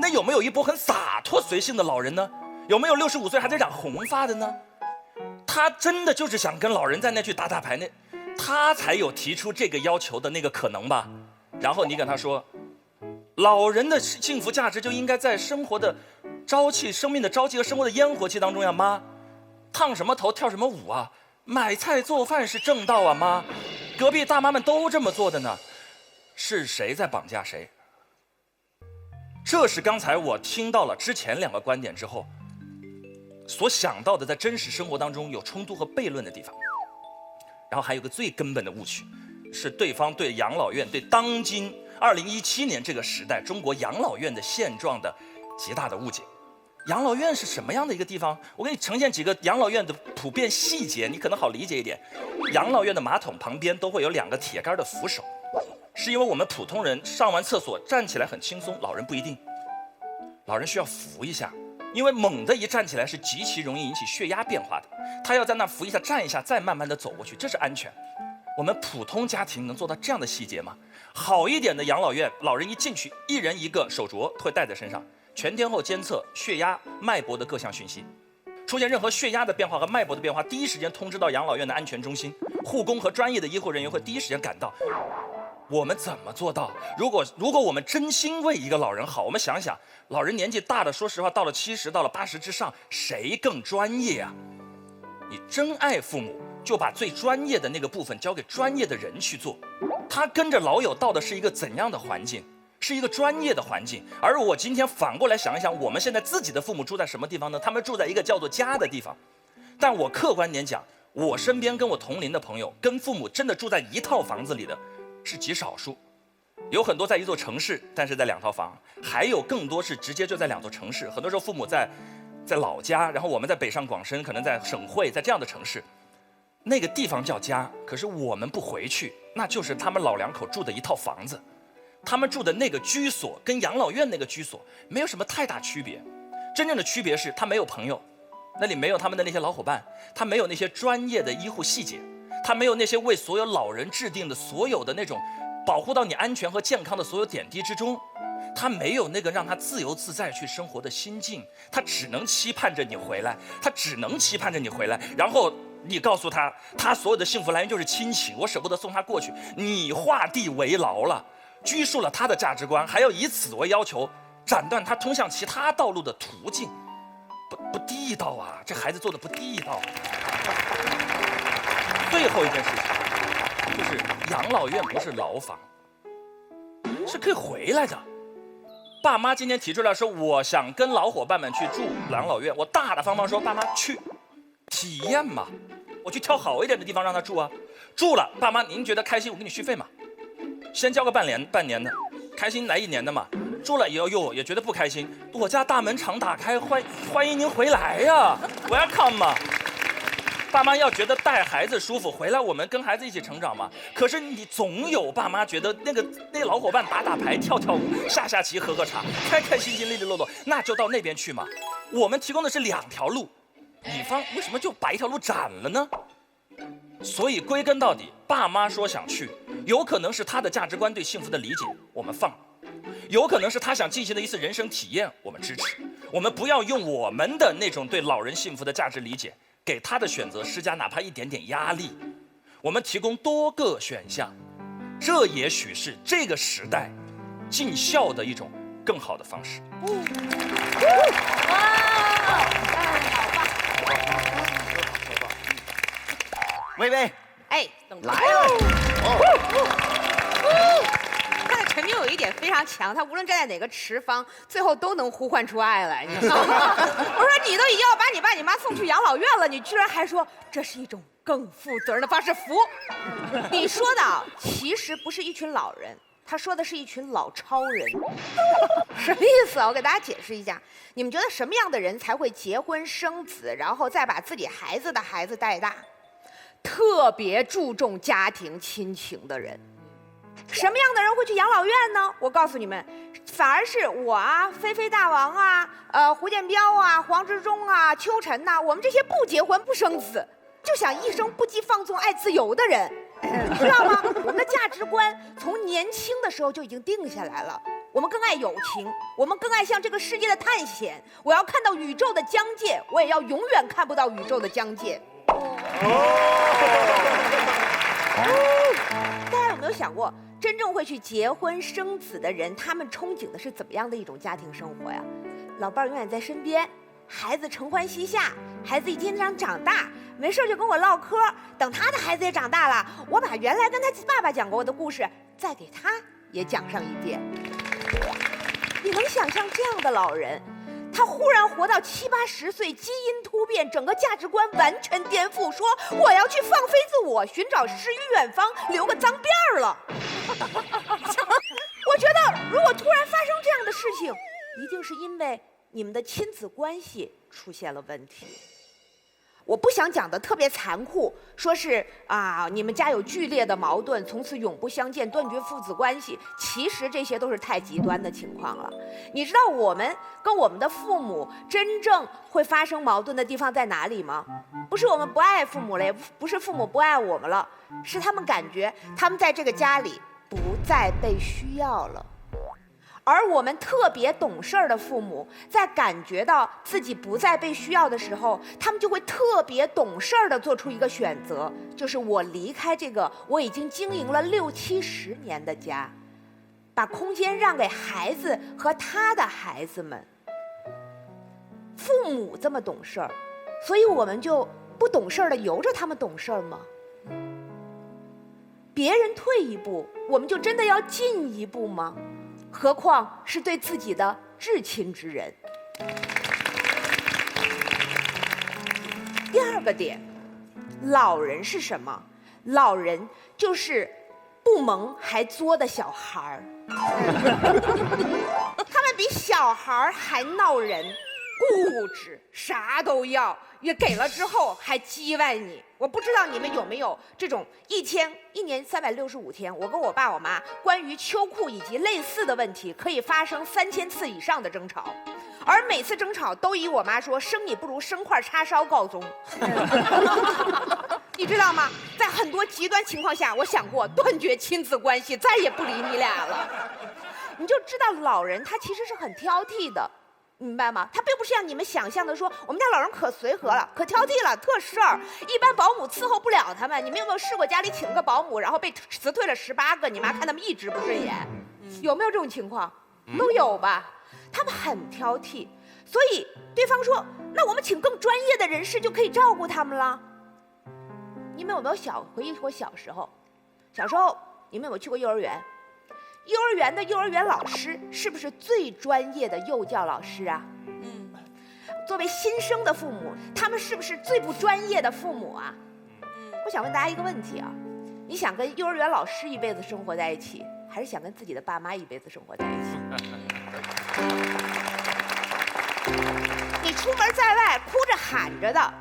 Speaker 6: 那有没有一波很洒脱随性的老人呢？有没有65岁还在染红发的呢？他真的就是想跟老人在那去打牌，他才有提出这个要求的那个可能吧。然后你跟他说，老人的幸福价值就应该在生活的朝气、生命的朝气和生活的烟火气当中呀，妈。烫什么头跳什么舞啊？买菜做饭是正道啊，妈。隔壁大妈们都这么做的呢，是谁在绑架谁？这是刚才我听到了之前2个观点之后所想到的，在真实生活当中有冲突和悖论的地方。然后还有个最根本的误区，是对方对养老院、对当今2017年这个时代中国养老院的现状的极大的误解。养老院是什么样的一个地方？我给你呈现几个养老院的普遍细节，你可能好理解一点。养老院的马桶旁边都会有2个铁杆的扶手，是因为我们普通人上完厕所站起来很轻松，老人不一定，老人需要扶一下。因为猛地一站起来是极其容易引起血压变化的，他要在那扶一下、站一下，再慢慢的走过去，这是安全。我们普通家庭能做到这样的细节吗？好一点的养老院，老人一进去，1人1个手镯会带在身上，全天候监测血压、脉搏的各项讯息，出现任何血压的变化和脉搏的变化，第一时间通知到养老院的安全中心，护工和专业的医护人员会第一时间赶到。我们怎么做到？如果我们真心为一个老人好，我们想想，老人年纪大的，说实话，到了70，到了80之上，谁更专业啊？你真爱父母，就把最专业的那个部分交给专业的人去做。他跟着老友到的是一个怎样的环境？是一个专业的环境。而我今天反过来想一想，我们现在自己的父母住在什么地方呢？他们住在一个叫做家的地方。但我客观点讲，我身边跟我同龄的朋友，跟父母真的住在一套房子里的是极少数，有很多在一座城市，但是在2套房，还有更多是直接就在2座城市。很多时候父母在老家，然后我们在北上广深，可能在省会，在这样的城市，那个地方叫家，可是我们不回去，那就是他们老2口住的一套房子。他们住的那个居所跟养老院那个居所没有什么太大区别，真正的区别是他没有朋友，那里没有他们的那些老伙伴，他没有那些专业的医护细节，他没有那些为所有老人制定的所有的那种保护到你安全和健康的所有点滴之中，他没有那个让他自由自在去生活的心境，他只能期盼着你回来，然后你告诉他，他所有的幸福来源就是亲情，我舍不得送他过去，你画地为牢了，拘束了他的价值观，还要以此为要求斩断他通向其他道路的途径，不地道啊！这孩子做的不地道。最后一件事情就是养老院不是牢房，是可以回来的。爸妈今天提出来说，我想跟老伙伴们去住养老院，我大大方方说，爸妈去体验嘛，我去挑好一点的地方让他住啊。住了，爸妈您觉得开心，我给你续费嘛，先交个半年的，开心来1年的嘛。住了以后也觉得不开心，我家大门常打开，欢迎您回来呀，welcome嘛。爸妈要觉得带孩子舒服，回来我们跟孩子一起成长嘛。可是你总有爸妈觉得那个老伙伴打牌、跳舞、下棋、喝茶，开心、利落落，那就到那边去嘛。我们提供的是2条路，乙方为什么就把1条路斩了呢？所以归根到底，爸妈说想去，有可能是他的价值观对幸福的理解，我们放；有可能是他想进行的一次人生体验，我们支持。我们不要用我们的那种对老人幸福的价值理解，给他的选择施加哪怕一点点压力。我们提供多个选项，这也许是这个时代尽孝的一种更好的方式。
Speaker 1: 薇薇，
Speaker 10: 哎，
Speaker 1: 来了！
Speaker 10: 看来陈明有一点非常强，他无论站在哪个池方，最后都能呼唤出爱来，你知道吗？我说你都已经要把你爸你妈送去养老院了，你居然还说这是一种更负责任的方式服。你说的其实不是一群老人，他说的是一群老超人。什么意思啊？我给大家解释一下。你们觉得什么样的人才会结婚生子，然后再把自己孩子的孩子带大？特别注重家庭亲情的人。什么样的人会去养老院呢？我告诉你们，反而是我啊，飞飞大王啊，胡建彪啊，黄执中啊，秋晨呐，我们这些不结婚不生子，就想一生不羁放纵爱自由的人，知道吗？我们的价值观从年轻的时候就已经定下来了。我们更爱友情，我们更爱向这个世界的探险。我要看到宇宙的疆界，我也要永远看不到宇宙的疆界。大家有没有想过，真正会去结婚生子的人，他们憧憬的是怎么样的一种家庭生活呀？老伴儿永远在身边，孩子承欢膝下，孩子一天天长大，没事就跟我唠嗑。等他的孩子也长大了，我把原来跟他爸爸讲过的故事，再给他也讲上一遍。你能想象这样的老人？他忽然活到70、80岁，基因突变，整个价值观完全颠覆，说我要去放飞自我，寻找诗与远方，留个脏辫儿了。我觉得，如果突然发生这样的事情，一定是因为你们的亲子关系出现了问题。我不想讲的特别残酷，说是你们家有剧烈的矛盾，从此永不相见，断绝父子关系。其实这些都是太极端的情况了。你知道我们跟我们的父母真正会发生矛盾的地方在哪里吗？不是我们不爱父母了，也不是父母不爱我们了，是他们感觉他们在这个家里不再被需要了。而我们特别懂事儿的父母，在感觉到自己不再被需要的时候，他们就会特别懂事儿的做出一个选择，就是我离开这个我已经经营了60、70年的家，把空间让给孩子和他的孩子们。父母这么懂事儿，所以我们就不懂事儿的由着他们懂事儿吗？别人退一步，我们就真的要进一步吗？何况是对自己的至亲之人。第二个点，老人是什么？老人就是不萌还作的小孩儿，他们比小孩儿还闹人，固执，啥都要，也给了之后还叽歪你。我不知道你们有没有这种一年365天，我跟我爸我妈关于秋裤以及类似的问题可以发生3000次以上的争吵，而每次争吵都以我妈说生你不如生块叉烧告终。你知道吗？在很多极端情况下，我想过断绝亲子关系，再也不理你俩了。你就知道老人他其实是很挑剔的。明白吗？他并不是像你们想象的说，我们家老人可随和了，可挑剔了，特事儿。一般保姆伺候不了他们。你们有没有试过家里请个保姆，然后被辞退了18个，你妈看他们一直不顺眼？有没有这种情况？都有吧。他们很挑剔，所以对方说，那我们请更专业的人士就可以照顾他们了。你们有没有回忆过小时候？小时候你们有没有去过幼儿园？幼儿园的幼儿园老师是不是最专业的幼教老师啊？作为新生的父母，他们是不是最不专业的父母啊？我想问大家一个问题啊，你想跟幼儿园老师一辈子生活在一起，还是想跟自己的爸妈一辈子生活在一起？你出门在外哭着喊着的，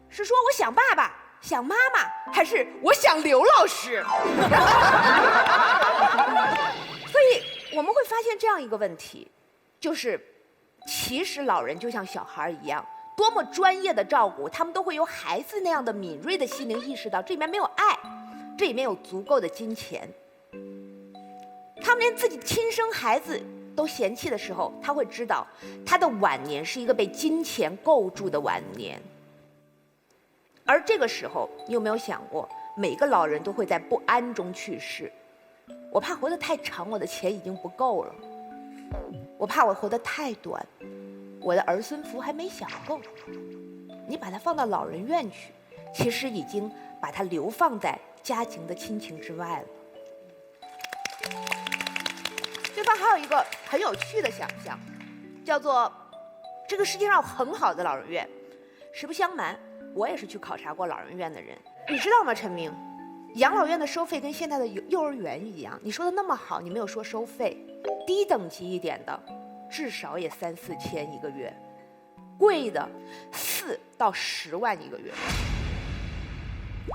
Speaker 10: 是说我想爸爸、想妈妈，还是我想刘老师？所以我们会发现这样一个问题，就是其实老人就像小孩一样，多么专业的照顾，他们都会有孩子那样的敏锐的心灵意识到这里面没有爱，这里面有足够的金钱。他们连自己亲生孩子都嫌弃的时候，他会知道他的晚年是一个被金钱构筑的晚年。而这个时候，你有没有想过，每个老人都会在不安中去世？我怕活得太长，我的钱已经不够了；我怕我活得太短，我的儿孙福还没享够。你把他放到老人院去，其实已经把他流放在家庭的亲情之外了。对方还有一个很有趣的想象，叫做这个世界上有很好的老人院。实不相瞒，我也是去考察过老人院的人。你知道吗，陈明？养老院的收费跟现在的幼儿园一样，你说的那么好，你没有说收费。低等级一点的，至少也3、4千一个月；贵的4到10万一个月。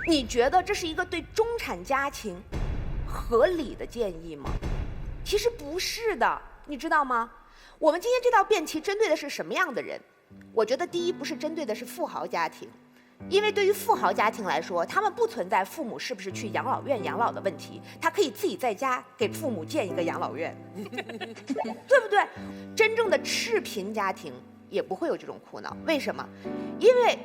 Speaker 10: 你觉得这是一个对中产家庭合理的建议吗？其实不是的，你知道吗？我们今天这道辩题针对的是什么样的人？我觉得第一不是针对的是富豪家庭，因为对于富豪家庭来说，他们不存在父母是不是去养老院养老的问题，他可以自己在家给父母建一个养老院，对不对？真正的赤贫家庭也不会有这种苦恼，为什么？因为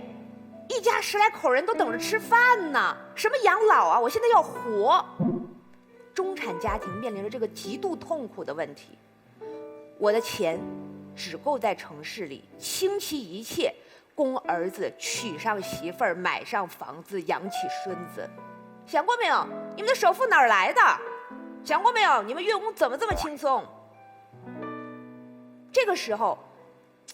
Speaker 10: 一家10来口人都等着吃饭呢，什么养老啊，我现在要活。中产家庭面临着这个极度痛苦的问题，我的钱只够在城市里倾其一切供儿子娶上媳妇儿，买上房子，养起孙子。想过没有？你们的首付哪儿来的？想过没有？你们月供怎么这么轻松？这个时候，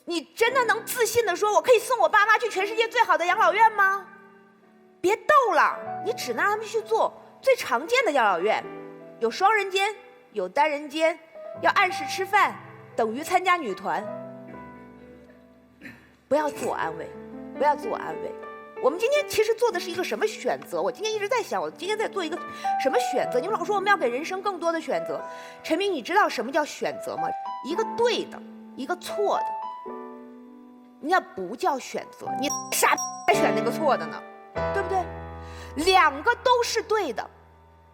Speaker 10: 你真的能自信地说我可以送我爸妈去全世界最好的养老院吗？别逗了，你只能让他们去做最常见的养老院，有双人间，有单人间，要按时吃饭，等于参加女团。不要自我安慰，不要自我安慰。我们今天其实做的是一个什么选择？我今天一直在想，我今天在做一个什么选择？你们老说我们要给人生更多的选择，陈明，你知道什么叫选择吗？一个对的，一个错的。那不叫选择，你傻还选那个错的呢，对不对？两个都是对的，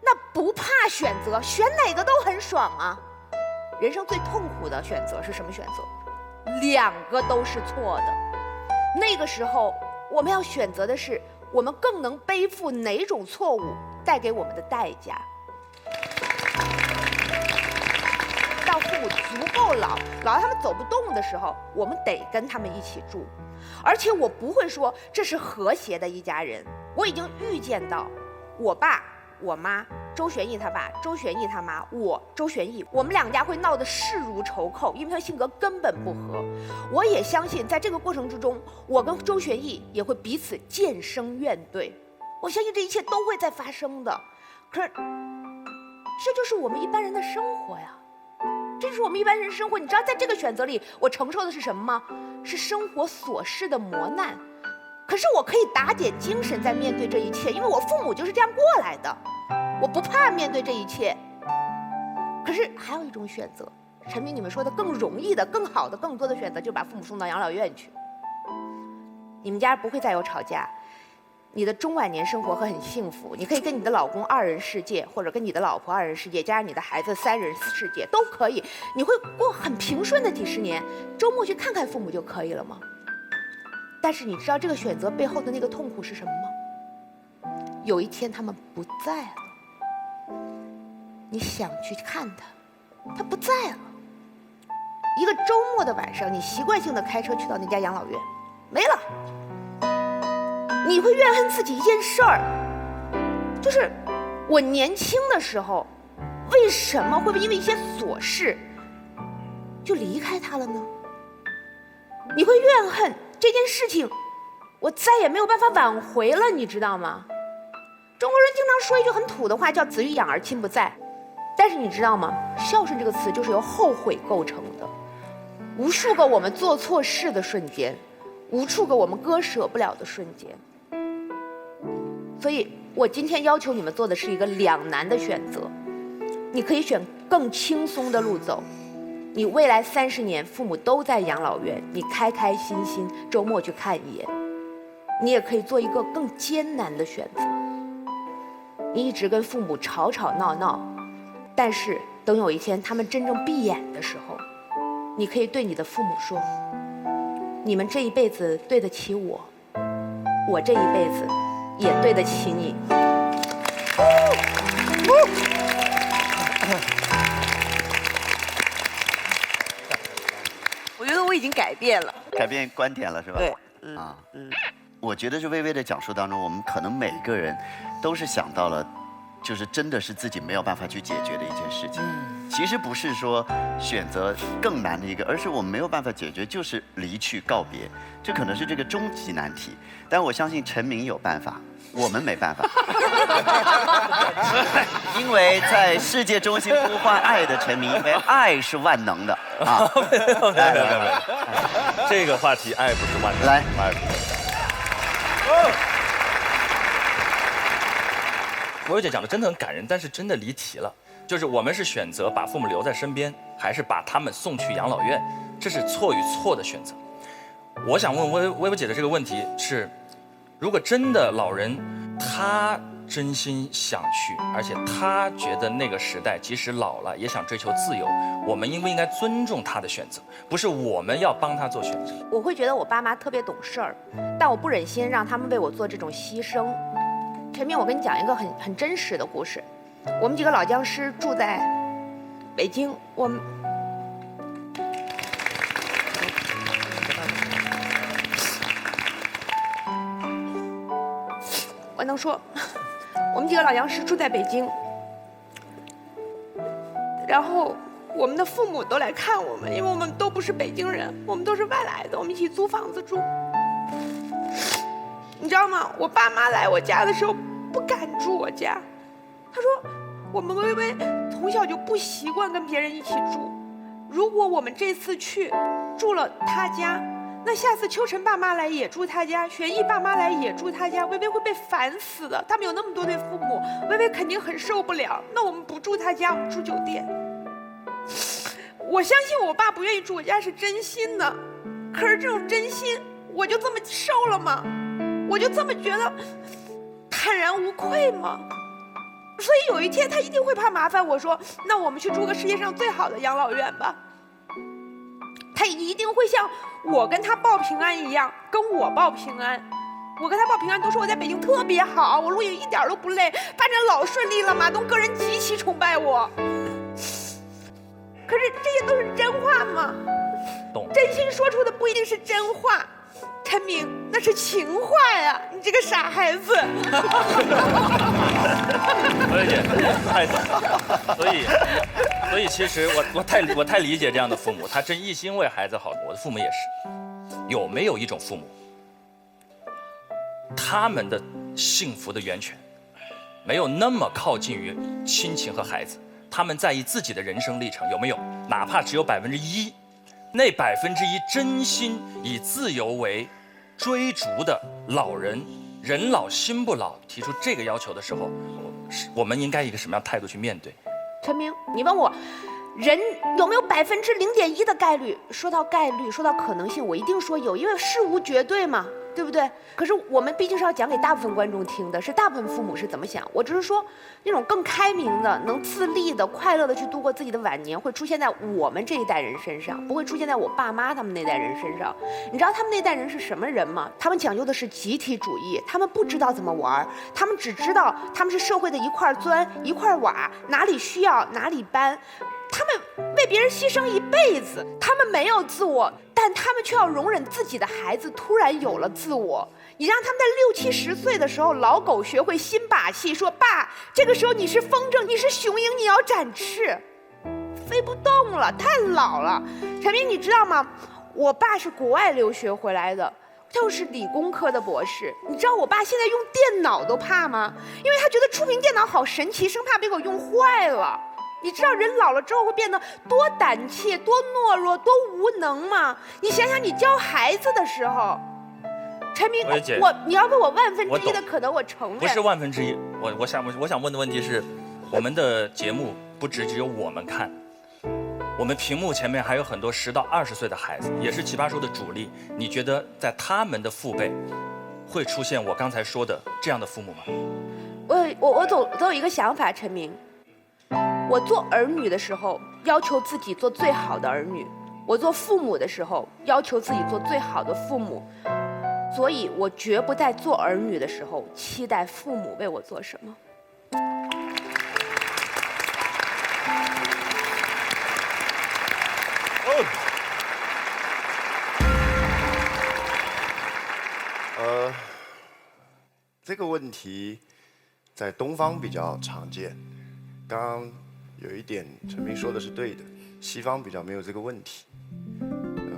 Speaker 10: 那不怕选择，选哪个都很爽啊。人生最痛苦的选择是什么选择？两个都是错的。那个时候我们要选择的是，我们更能背负哪种错误带给我们的代价。到父母足够老到他们走不动的时候，我们得跟他们一起住。而且我不会说这是和谐的一家人，我已经预见到我爸我妈，周旋义他爸，周旋义他妈，我周旋义，我们两家会闹得势如仇寇，因为他性格根本不合。我也相信在这个过程之中，我跟周旋义也会彼此渐生怨怼。我相信这一切都会在发生的。可是这就是我们一般人的生活呀，这就是我们一般人生活。你知道在这个选择里我承受的是什么吗？是生活琐事的磨难。可是我可以打点精神在面对这一切，因为我父母就是这样过来的，我不怕面对这一切。可是还有一种选择，陈明你们说的更容易的、更好的、更多的选择，就是把父母送到养老院去。你们家不会再有吵架，你的中晚年生活会很幸福，你可以跟你的老公2人世界，或者跟你的老婆2人世界，加上你的孩子3人世界都可以，你会过很平顺的几十年，周末去看看父母就可以了吗？但是你知道这个选择背后的那个痛苦是什么吗？有一天他们不在了，你想去看他不在了。一个周末的晚上，你习惯性的开车去到那家养老院，没了。你会怨恨自己一件事儿，就是我年轻的时候，为什么会因为一些琐事就离开他了呢？你会怨恨这件事情我再也没有办法挽回了，你知道吗？中国人经常说一句很土的话，叫子欲养而亲不在。但是你知道吗？孝顺这个词就是由后悔构成的。无数个我们做错事的瞬间，无数个我们割舍不了的瞬间。所以我今天要求你们做的是一个两难的选择，你可以选更轻松的路走，你未来30年父母都在养老院，你开开心心周末去看一眼。你也可以做一个更艰难的选择，你一直跟父母吵吵闹闹，但是等有一天他们真正闭眼的时候，你可以对你的父母说，你们这一辈子对得起我，我这一辈子也对得起你。
Speaker 5: 我觉得我已经改变了。
Speaker 1: 改变观点了是吧？
Speaker 5: 对，
Speaker 1: 我觉得是薇薇的讲述当中，我们可能每个人都是想到了，就是真的是自己没有办法去解决的一件事情。其实不是说选择更难的一个，而是我们没有办法解决，就是离去告别，这可能是这个终极难题。但我相信陈明有办法，我们没办法。因为在世界中心呼唤爱的陈明，因为爱是万能的啊。
Speaker 6: 没有，这个话题爱不是万能，
Speaker 1: 来，
Speaker 6: 爱不是。薇薇姐讲的真的很感人，但是真的离题了。就是我们是选择把父母留在身边，还是把他们送去养老院，这是错与错的选择。我想问薇薇姐的这个问题是：如果真的老人他真心想去，而且他觉得那个时代即使老了也想追求自由，我们应不应该尊重他的选择？不是我们要帮他做选择。
Speaker 10: 我会觉得我爸妈特别懂事儿，但我不忍心让他们为我做这种牺牲。陈明，我跟你讲一个很真实的故事。我们几个老僵尸住在北京，我能说，我们几个老僵尸住在北京，然后我们的父母都来看我们，因为我们都不是北京人，我们都是外来的，我们一起租房子住。你知道吗？我爸妈来我家的时候不敢住我家，他说我们薇薇从小就不习惯跟别人一起住，如果我们这次去住了他家，那下次秋晨爸妈来也住他家，玄艺爸妈来也住他家，薇薇会被烦死的。他们有那么多对父母，薇薇肯定很受不了。那我们不住他家，我们住酒店。我相信我爸不愿意住我家是真心的，可是这种真心，我就这么受了吗？我就这么觉得坦然无愧吗？所以有一天他一定会怕麻烦我说，那我们去住个世界上最好的养老院吧。他一定会像我跟他报平安一样跟我报平安。我跟他报平安都说我在北京特别好，我录影一点都不累，发展老顺利了，马东个人极其崇拜我。可是这些都是真话吗？
Speaker 6: 懂。
Speaker 10: 真心说出的不一定是真话。陈明，那是情话呀！你这个傻孩子。
Speaker 6: 薇薇姐太懂了，所以其实我太理解这样的父母，他真一心为孩子好。我的父母也是。有没有一种父母，他们的幸福的源泉没有那么靠近于亲情和孩子，他们在意自己的人生历程？有没有？哪怕只有1%，那1%真心以自由为追逐的老人，人老心不老，提出这个要求的时候，我们应该以一个什么样的态度去面对？
Speaker 10: 陈明，你问我，人有没有0.1%的概率？说到概率，说到可能性，我一定说有，因为事无绝对嘛，对不对？可是我们毕竟是要讲给大部分观众听的，是大部分父母是怎么想。我只是说，那种更开明的、能自立的、快乐的去度过自己的晚年，会出现在我们这一代人身上，不会出现在我爸妈他们那代人身上。你知道他们那代人是什么人吗？他们讲究的是集体主义，他们不知道怎么玩，他们只知道他们是社会的一块砖、一块瓦，哪里需要哪里搬。他们为别人牺牲一辈子，他们没有自我，但他们却要容忍自己的孩子突然有了自我。你让他们在60、70岁的时候，老狗学会新把戏，说爸，这个时候你是风筝，你是雄鹰，你要展翅，飞不动了，太老了。陈明，你知道吗？我爸是国外留学回来的，就是理工科的博士。你知道我爸现在用电脑都怕吗？因为他觉得触屏电脑好神奇，生怕被我用坏了。你知道人老了之后会变得多胆怯、多懦弱、多无能吗？你想想，你教孩子的时候，陈明，
Speaker 6: 我也解
Speaker 10: 你要问我1/1000
Speaker 6: 我懂
Speaker 10: 的可能，我承认
Speaker 6: 不是1/1000。我想问的问题是，我们的节目不只有我们看，我们屏幕前面还有很多10到20岁的孩子，也是奇葩说的主力。你觉得在他们的父辈会出现我刚才说的这样的父母吗？
Speaker 10: 我总有一个想法，陈明，我做儿女的时候要求自己做最好的儿女，我做父母的时候要求自己做最好的父母，所以我绝不在做儿女的时候期待父母为我做什么。
Speaker 11: 这个问题在东方比较常见。刚刚有一点陈明说的是对的，西方比较没有这个问题。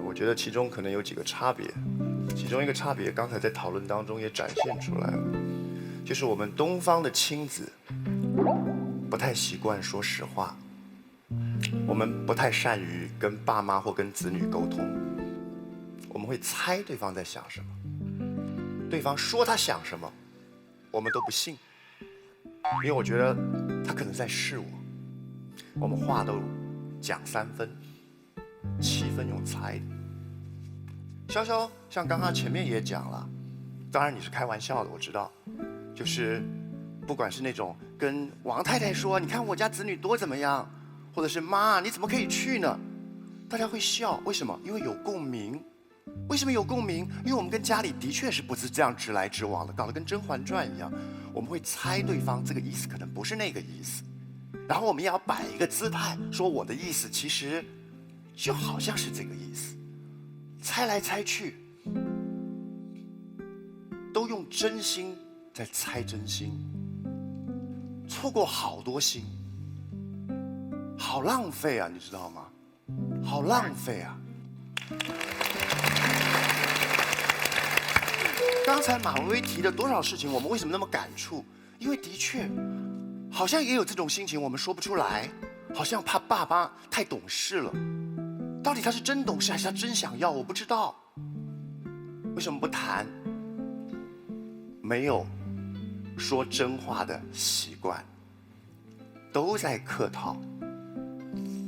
Speaker 11: 我觉得其中可能有几个差别，其中一个差别刚才在讨论当中也展现出来了，就是我们东方的亲子不太习惯说实话，我们不太善于跟爸妈或跟子女沟通，我们会猜对方在想什么，对方说他想什么，我们都不信，因为我觉得他可能在试我。我们话都讲3分，7分用猜的。潇潇像刚刚前面也讲了，当然你是开玩笑的，我知道，就是不管是那种跟王太太说，你看我家子女多怎么样，或者是妈你怎么可以去呢？大家会笑，为什么？因为有共鸣。为什么有共鸣？因为我们跟家里的确是不是这样直来直往的，搞得跟《甄嬛传》一样。我们会猜对方这个意思可能不是那个意思，然后我们也要摆一个姿态，说我的意思其实就好像是这个意思。猜来猜去，都用真心在猜真心，错过好多心，好浪费啊，你知道吗？好浪费啊！刚才马薇薇提的多少事情，我们为什么那么感触？因为的确，好像也有这种心情，我们说不出来，好像怕爸妈太懂事了。到底他是真懂事还是他真想要？我不知道。为什么不谈？没有说真话的习惯，都在客套。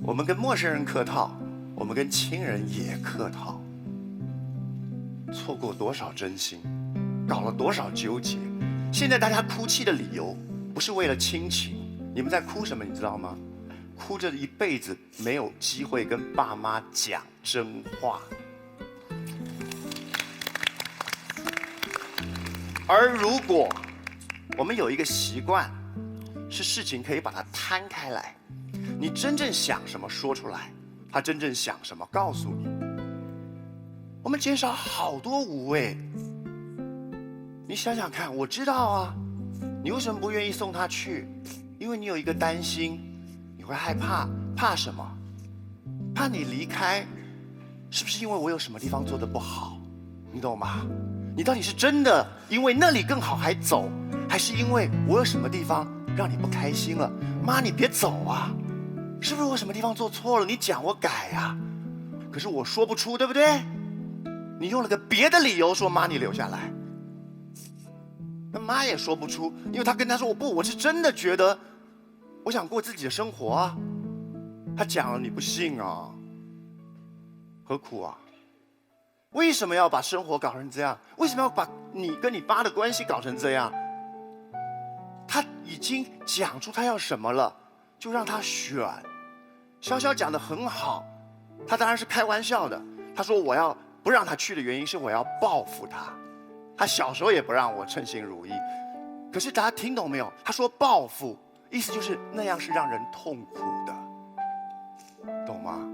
Speaker 11: 我们跟陌生人客套，我们跟亲人也客套。错过多少真心，搞了多少纠结。现在大家哭泣的理由不是为了亲情，你们在哭什么？你知道吗？哭着一辈子没有机会跟爸妈讲真话。而如果我们有一个习惯，是事情可以把它摊开来，你真正想什么说出来，他真正想什么告诉你，我们减少好多无谓。你想想看，我知道啊，你为什么不愿意送他去？因为你有一个担心，你会害怕，怕什么？怕你离开，是不是因为我有什么地方做得不好？你懂吗？你到底是真的因为那里更好还走，还是因为我有什么地方让你不开心了？妈，你别走啊！是不是我什么地方做错了？你讲我改啊！可是我说不出，对不对？你用了个别的理由说妈你留下来，那妈也说不出，因为她跟他说我是真的觉得我想过自己的生活啊。他讲了你不信啊，何苦啊？为什么要把生活搞成这样？为什么要把你跟你爸的关系搞成这样？他已经讲出他要什么了，就让他选。潇潇讲得很好，他当然是开玩笑的。他说我要不让他去的原因是我要报复他。他小时候也不让我称心如意，可是大家听懂没有？他说报复，意思就是那样是让人痛苦的，懂吗？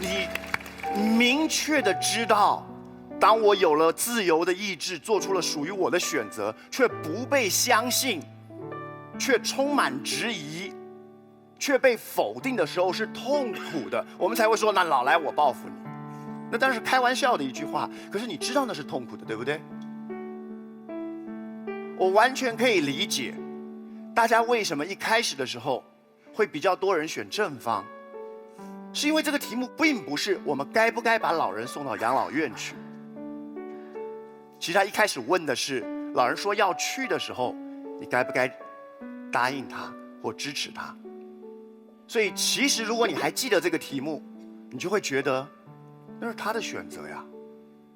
Speaker 11: 你明确的知道，当我有了自由的意志，做出了属于我的选择，却不被相信，却充满质疑，却被否定的时候是痛苦的，我们才会说那老来我报复你。那当然是开玩笑的一句话，可是你知道那是痛苦的，对不对？我完全可以理解大家为什么一开始的时候会比较多人选正方，是因为这个题目并不是我们该不该把老人送到养老院去。其实他一开始问的是，老人说要去的时候，你该不该答应他或支持他？所以其实如果你还记得这个题目，你就会觉得那是他的选择呀。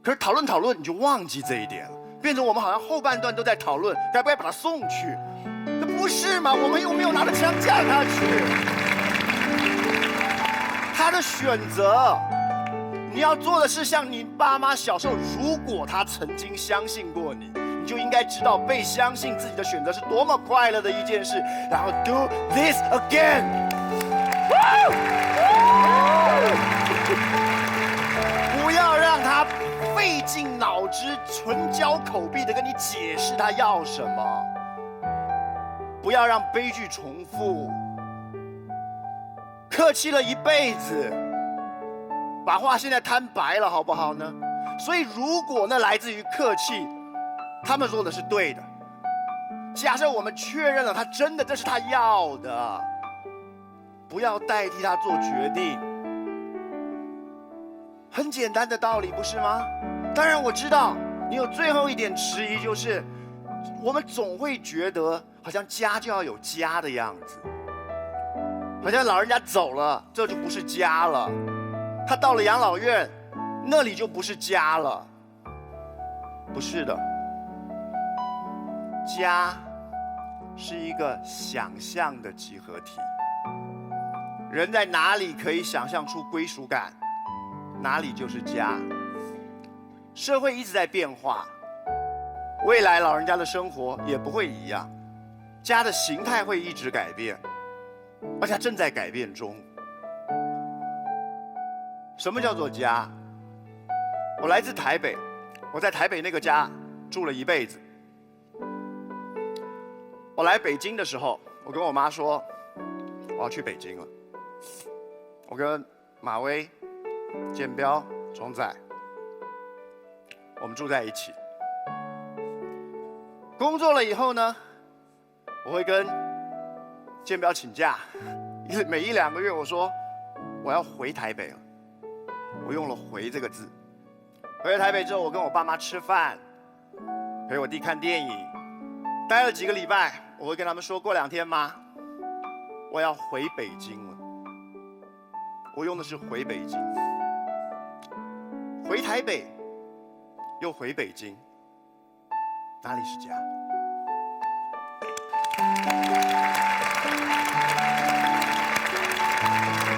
Speaker 11: 可是讨论讨论，你就忘记这一点了，变成我们好像后半段都在讨论该不该把他送去。那不是嘛？我们又没有拿着枪架他去。他的选择，你要做的是像你爸妈小时候，如果他曾经相信过你，你就应该知道被相信自己的选择是多么快乐的一件事。然后 do this again。不要让他费尽脑汁、唇焦口闭的跟你解释他要什么，不要让悲剧重复。客气了一辈子，把话现在摊白了，好不好呢？所以，如果那来自于客气，他们说的是对的。假设我们确认了他真的这是他要的，不要代替他做决定。很简单的道理，不是吗？当然我知道你有最后一点迟疑，就是我们总会觉得好像家就要有家的样子。好像老人家走了，这就不是家了；他到了养老院，那里就不是家了。不是的，家是一个想象的集合体。人在哪里可以想象出归属感，哪里就是家。社会一直在变化，未来老人家的生活也不会一样，家的形态会一直改变。而且它正在改变中。什么叫做家？我来自台北，我在台北那个家住了一辈子。我来北京的时候，我跟我妈说我要去北京了。我跟马威、建彪、钟仔，我们住在一起。工作了以后呢，我会跟建彪请假，每1-2个月我说我要回台北了，我用了“回”这个字。回了台北之后，我跟我爸妈吃饭，陪我弟看电影，待了几个礼拜，我会跟他们说过2天妈，我要回北京了。我用的是“回北京”，回台北，又回北京，哪里是家？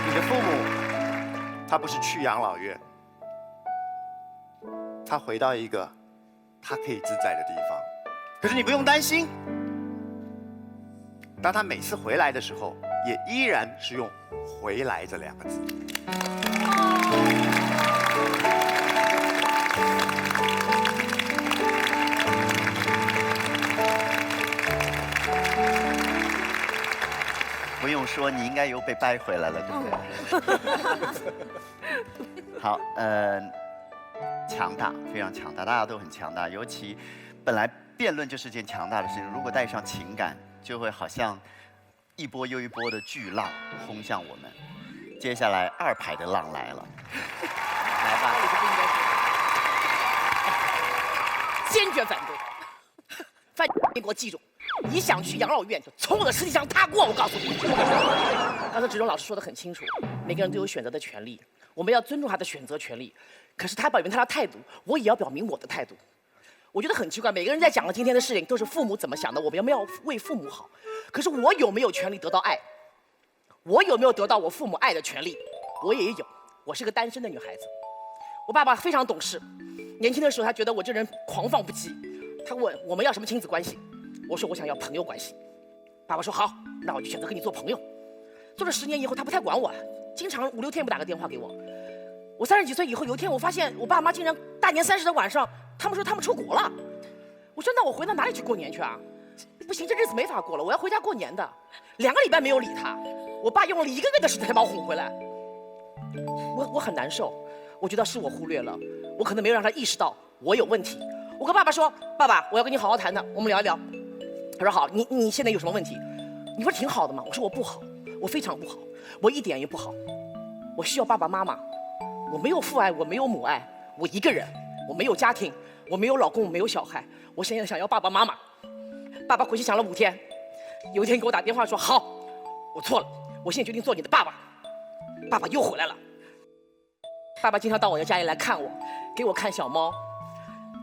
Speaker 11: 你的父母，他不是去养老院，他回到一个他可以自在的地方。可是你不用担心，当他每次回来的时候，也依然是用“回来”这2个字。
Speaker 1: 不用说，你应该又被掰回来了，对不对？好，强大，非常强大，大家都很强大。尤其，本来辩论就是件强大的事情，如果带上情感，就会好像一波又一波的巨浪轰向我们。接下来2排的浪来了，来吧。
Speaker 12: 坚决反对！范你给我记住，你想去养老院就从我的尸体上踏过，我告诉你。刚才志忠老师说得很清楚，每个人都有选择的权利，我们要尊重他的选择权利。可是他表明他的态度，我也要表明我的态度。我觉得很奇怪，每个人在讲的今天的事情都是父母怎么想的，我们要为父母好。可是我有没有权利得到爱？我有没有得到我父母爱的权利？我也有。我是个单身的女孩子，我爸爸非常懂事。年轻的时候，他觉得我这人狂放不羁。他问我们要什么亲子关系，我说我想要朋友关系。爸爸说好，那我就选择跟你做朋友。做了10年以后，他不太管我，经常5-6天不打个电话给我。我30几岁以后，有一天我发现我爸妈竟然大年30的晚上，他们说他们出国了。我说那我回到哪里去过年去啊？不行，这日子没法过了，我要回家过年的。2个礼拜没有理他，我爸用了1个月的时间才把我哄回来。我很难受，我觉得是我忽略了，我可能没有让他意识到我有问题。我跟爸爸说，爸爸，我要跟你好好谈谈，我们聊一聊。他说好，你现在有什么问题？你不是挺好的吗？我说我不好，我非常不好，我一点也不好。我需要爸爸妈妈，我没有父爱，我没有母爱，我一个人，我没有家庭，我没有老公，我没有小孩，我现在想要爸爸妈妈。爸爸回去想了5天，有一天给我打电话说：“好，我错了，我现在决定做你的爸爸。”爸爸又回来了。爸爸经常到我的家里来看我，给我看小猫，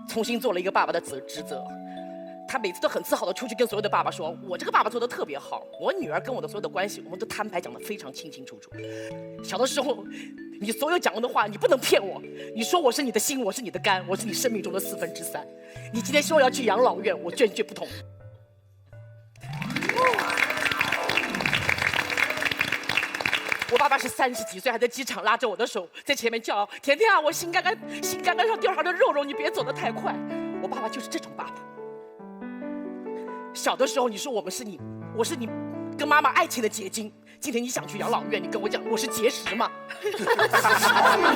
Speaker 12: 重新做了一个爸爸的职责。他每次都很自豪的出去跟所有的爸爸说：“我这个爸爸做的特别好，我女儿跟我的所有的关系，我们都摊牌讲得非常清清楚楚。小的时候，你所有讲过的话，你不能骗我。你说我是你的心，我是你的肝，我是你生命中的3/4。你今天说要去养老院，我坚决不同意。”我爸爸是30几岁，还在机场拉着我的手，在前面叫：“甜甜啊，我心肝肝上掉下的肉肉，你别走得太快。”我爸爸就是这种爸爸。小的时候你说我是你跟妈妈爱情的结晶，今天你想去养老院，你跟我讲我是结石吗？爸爸妈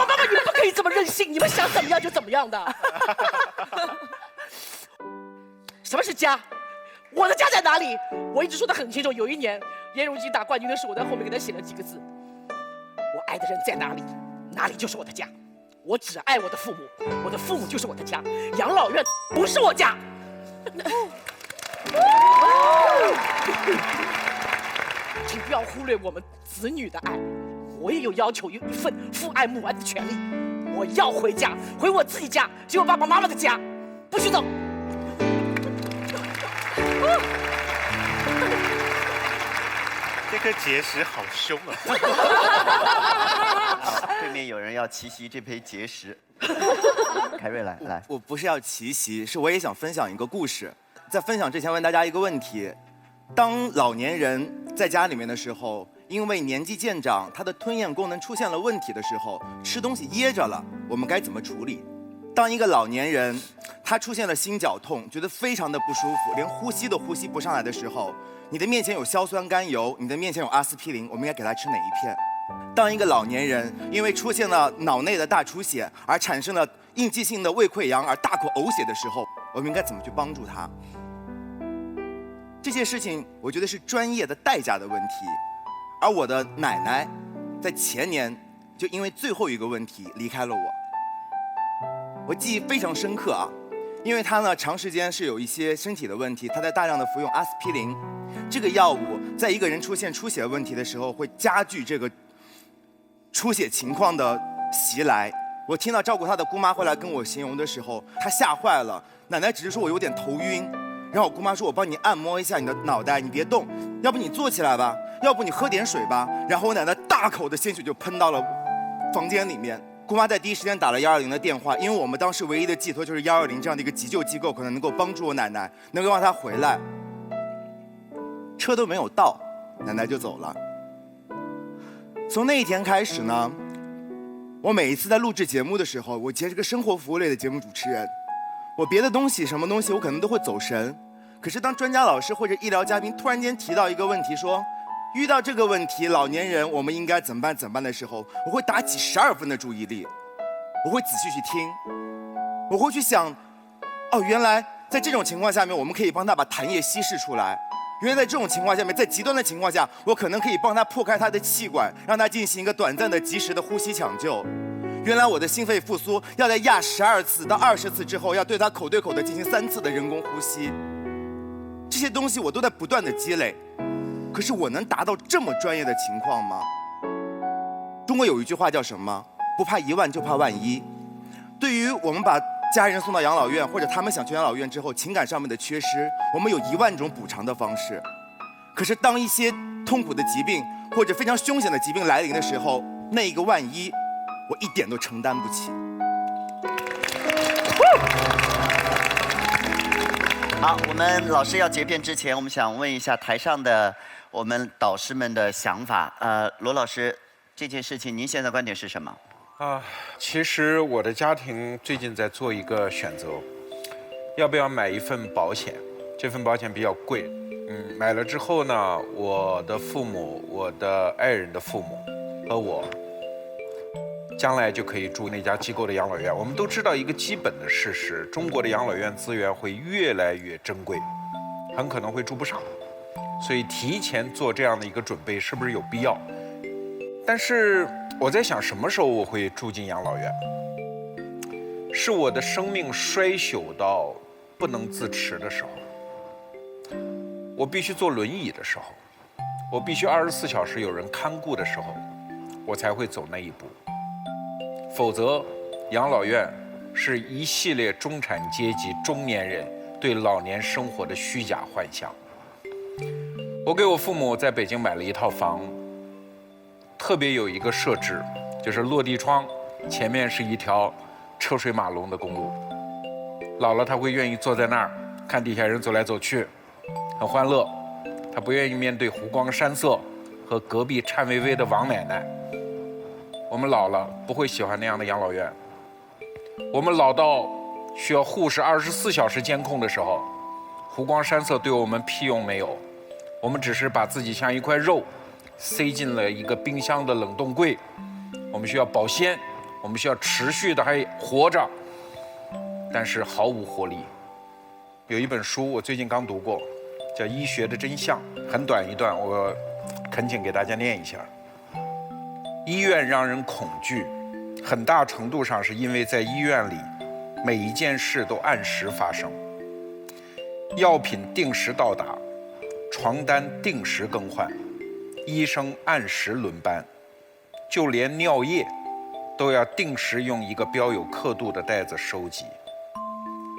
Speaker 12: 妈，你们不可以这么任性，你们想怎么样就怎么样的。什么是家？我的家在哪里？我一直说得很清楚。有一年颜如晶打冠军的时候，我在后面给他写了几个字：我爱的人在哪里，哪里就是我的家。我只爱我的父母，我的父母就是我的家。养老院不是我家。请不要忽略我们子女的爱，我也有要求，有一份父爱母爱的权利。我要回家，回我自己家，只有爸爸妈妈的家，不许走。
Speaker 2: 这颗结石好凶啊！
Speaker 1: 对面有人要奇袭这枚结石。凯瑞来，
Speaker 13: 我不是要奇袭，是我也想分享一个故事。在分享之前问大家一个问题：当老年人在家里面的时候，因为年纪渐长，他的吞咽功能出现了问题的时候，吃东西噎着了，我们该怎么处理？当一个老年人他出现了心绞痛，觉得非常的不舒服，连呼吸都呼吸不上来的时候，你的面前有硝酸甘油，你的面前有阿司匹林，我们应该给他吃哪一片？当一个老年人因为出现了脑内的大出血而产生了应激性的胃溃疡而大口呕血的时候，我们应该怎么去帮助他？这些事情我觉得是专业的代价的问题。而我的奶奶在前年就因为最后一个问题离开了我。我记忆非常深刻啊，因为她呢长时间是有一些身体的问题，她在大量的服用阿司匹林，这个药物在一个人出现出血问题的时候会加剧这个出血情况的袭来。我听到照顾她的姑妈回来跟我形容的时候，她吓坏了。奶奶只是说我有点头晕，然后我姑妈说我帮你按摩一下你的脑袋，你别动，要不你坐起来吧，要不你喝点水吧。然后我奶奶大口的鲜血就喷到了房间里面。姑妈在第一时间打了120的电话，因为我们当时唯一的寄托就是120这样的一个急救机构，可能能够帮助我奶奶，能够让她回来。车都没有到，奶奶就走了。从那一天开始呢，我每一次在录制节目的时候，我以前是个生活服务类的节目主持人，我别的东西什么东西我可能都会走神，可是当专家老师或者医疗嘉宾突然间提到一个问题，说遇到这个问题，老年人我们应该怎么办的时候，我会打起12分的注意力，我会仔细去听，我会去想，哦，原来在这种情况下面，我们可以帮他把痰液稀释出来。原来在这种情况下面，在极端的情况下，我可能可以帮他破开他的气管，让他进行一个短暂的、及时的呼吸抢救。原来我的心肺复苏要在压12次到20次之后，要对他口对口的进行3次的人工呼吸。这些东西我都在不断的积累。可是我能达到这么专业的情况吗？中国有一句话叫什么？不怕1万就怕万一。对于我们把家人送到养老院，或者他们想去养老院之后，情感上面的缺失，我们有1万种补偿的方式。可是当一些痛苦的疾病或者非常凶险的疾病来临的时候，那一个万一，我一点都承担不起。
Speaker 1: 好，我们老师要结辩之前，我们想问一下台上的我们导师们的想法。罗老师，这件事情您现在观点是什么？
Speaker 14: 其实我的家庭最近在做一个选择，要不要买一份保险？这份保险比较贵，买了之后呢，我的父母、我的爱人的父母和我，将来就可以住那家机构的养老院。我们都知道一个基本的事实，中国的养老院资源会越来越珍贵，很可能会住不上。所以提前做这样的一个准备是不是有必要？但是我在想，什么时候我会住进养老院？是我的生命衰朽到不能自持的时候，我必须坐轮椅的时候，我必须24小时有人看顾的时候，我才会走那一步。否则，养老院是一系列中产阶级中年人对老年生活的虚假幻想。我给我父母在北京买了一套房，特别有一个设置，就是落地窗，前面是一条车水马龙的公路。老了他会愿意坐在那儿看底下人走来走去，很欢乐。他不愿意面对湖光山色和隔壁颤巍巍的王奶奶。我们老了不会喜欢那样的养老院。我们老到需要护士24小时监控的时候，湖光山色对我们屁用没有。我们只是把自己像一块肉塞进了一个冰箱的冷冻柜。我们需要保鲜，我们需要持续的还活着，但是毫无活力。有一本书我最近刚读过，叫《医学的真相》，很短一段，我恳请给大家念一下。医院让人恐惧，很大程度上是因为在医院里，每一件事都按时发生，药品定时到达，床单定时更换，医生按时轮班，就连尿液都要定时用一个标有刻度的袋子收集。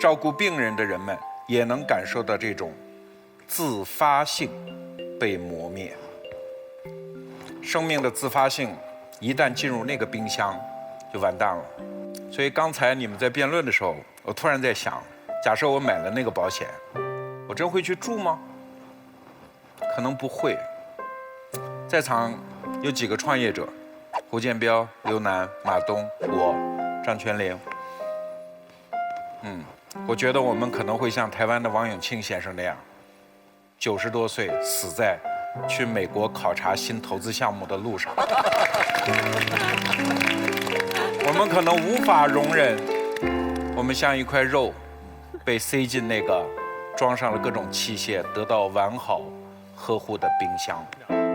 Speaker 14: 照顾病人的人们也能感受到这种自发性被磨灭。生命的自发性一旦进入那个冰箱，就完蛋了。所以刚才你们在辩论的时候，我突然在想，假设我买了那个保险，我真会去住吗？可能不会。在场有几个创业者，胡建彪、刘楠、马东、我、张泉灵。我觉得我们可能会像台湾的王永庆先生那样，90多岁死在去美国考察新投资项目的路上。我们可能无法容忍我们像一块肉被塞进那个装上了各种器械得到完好呵护的冰箱。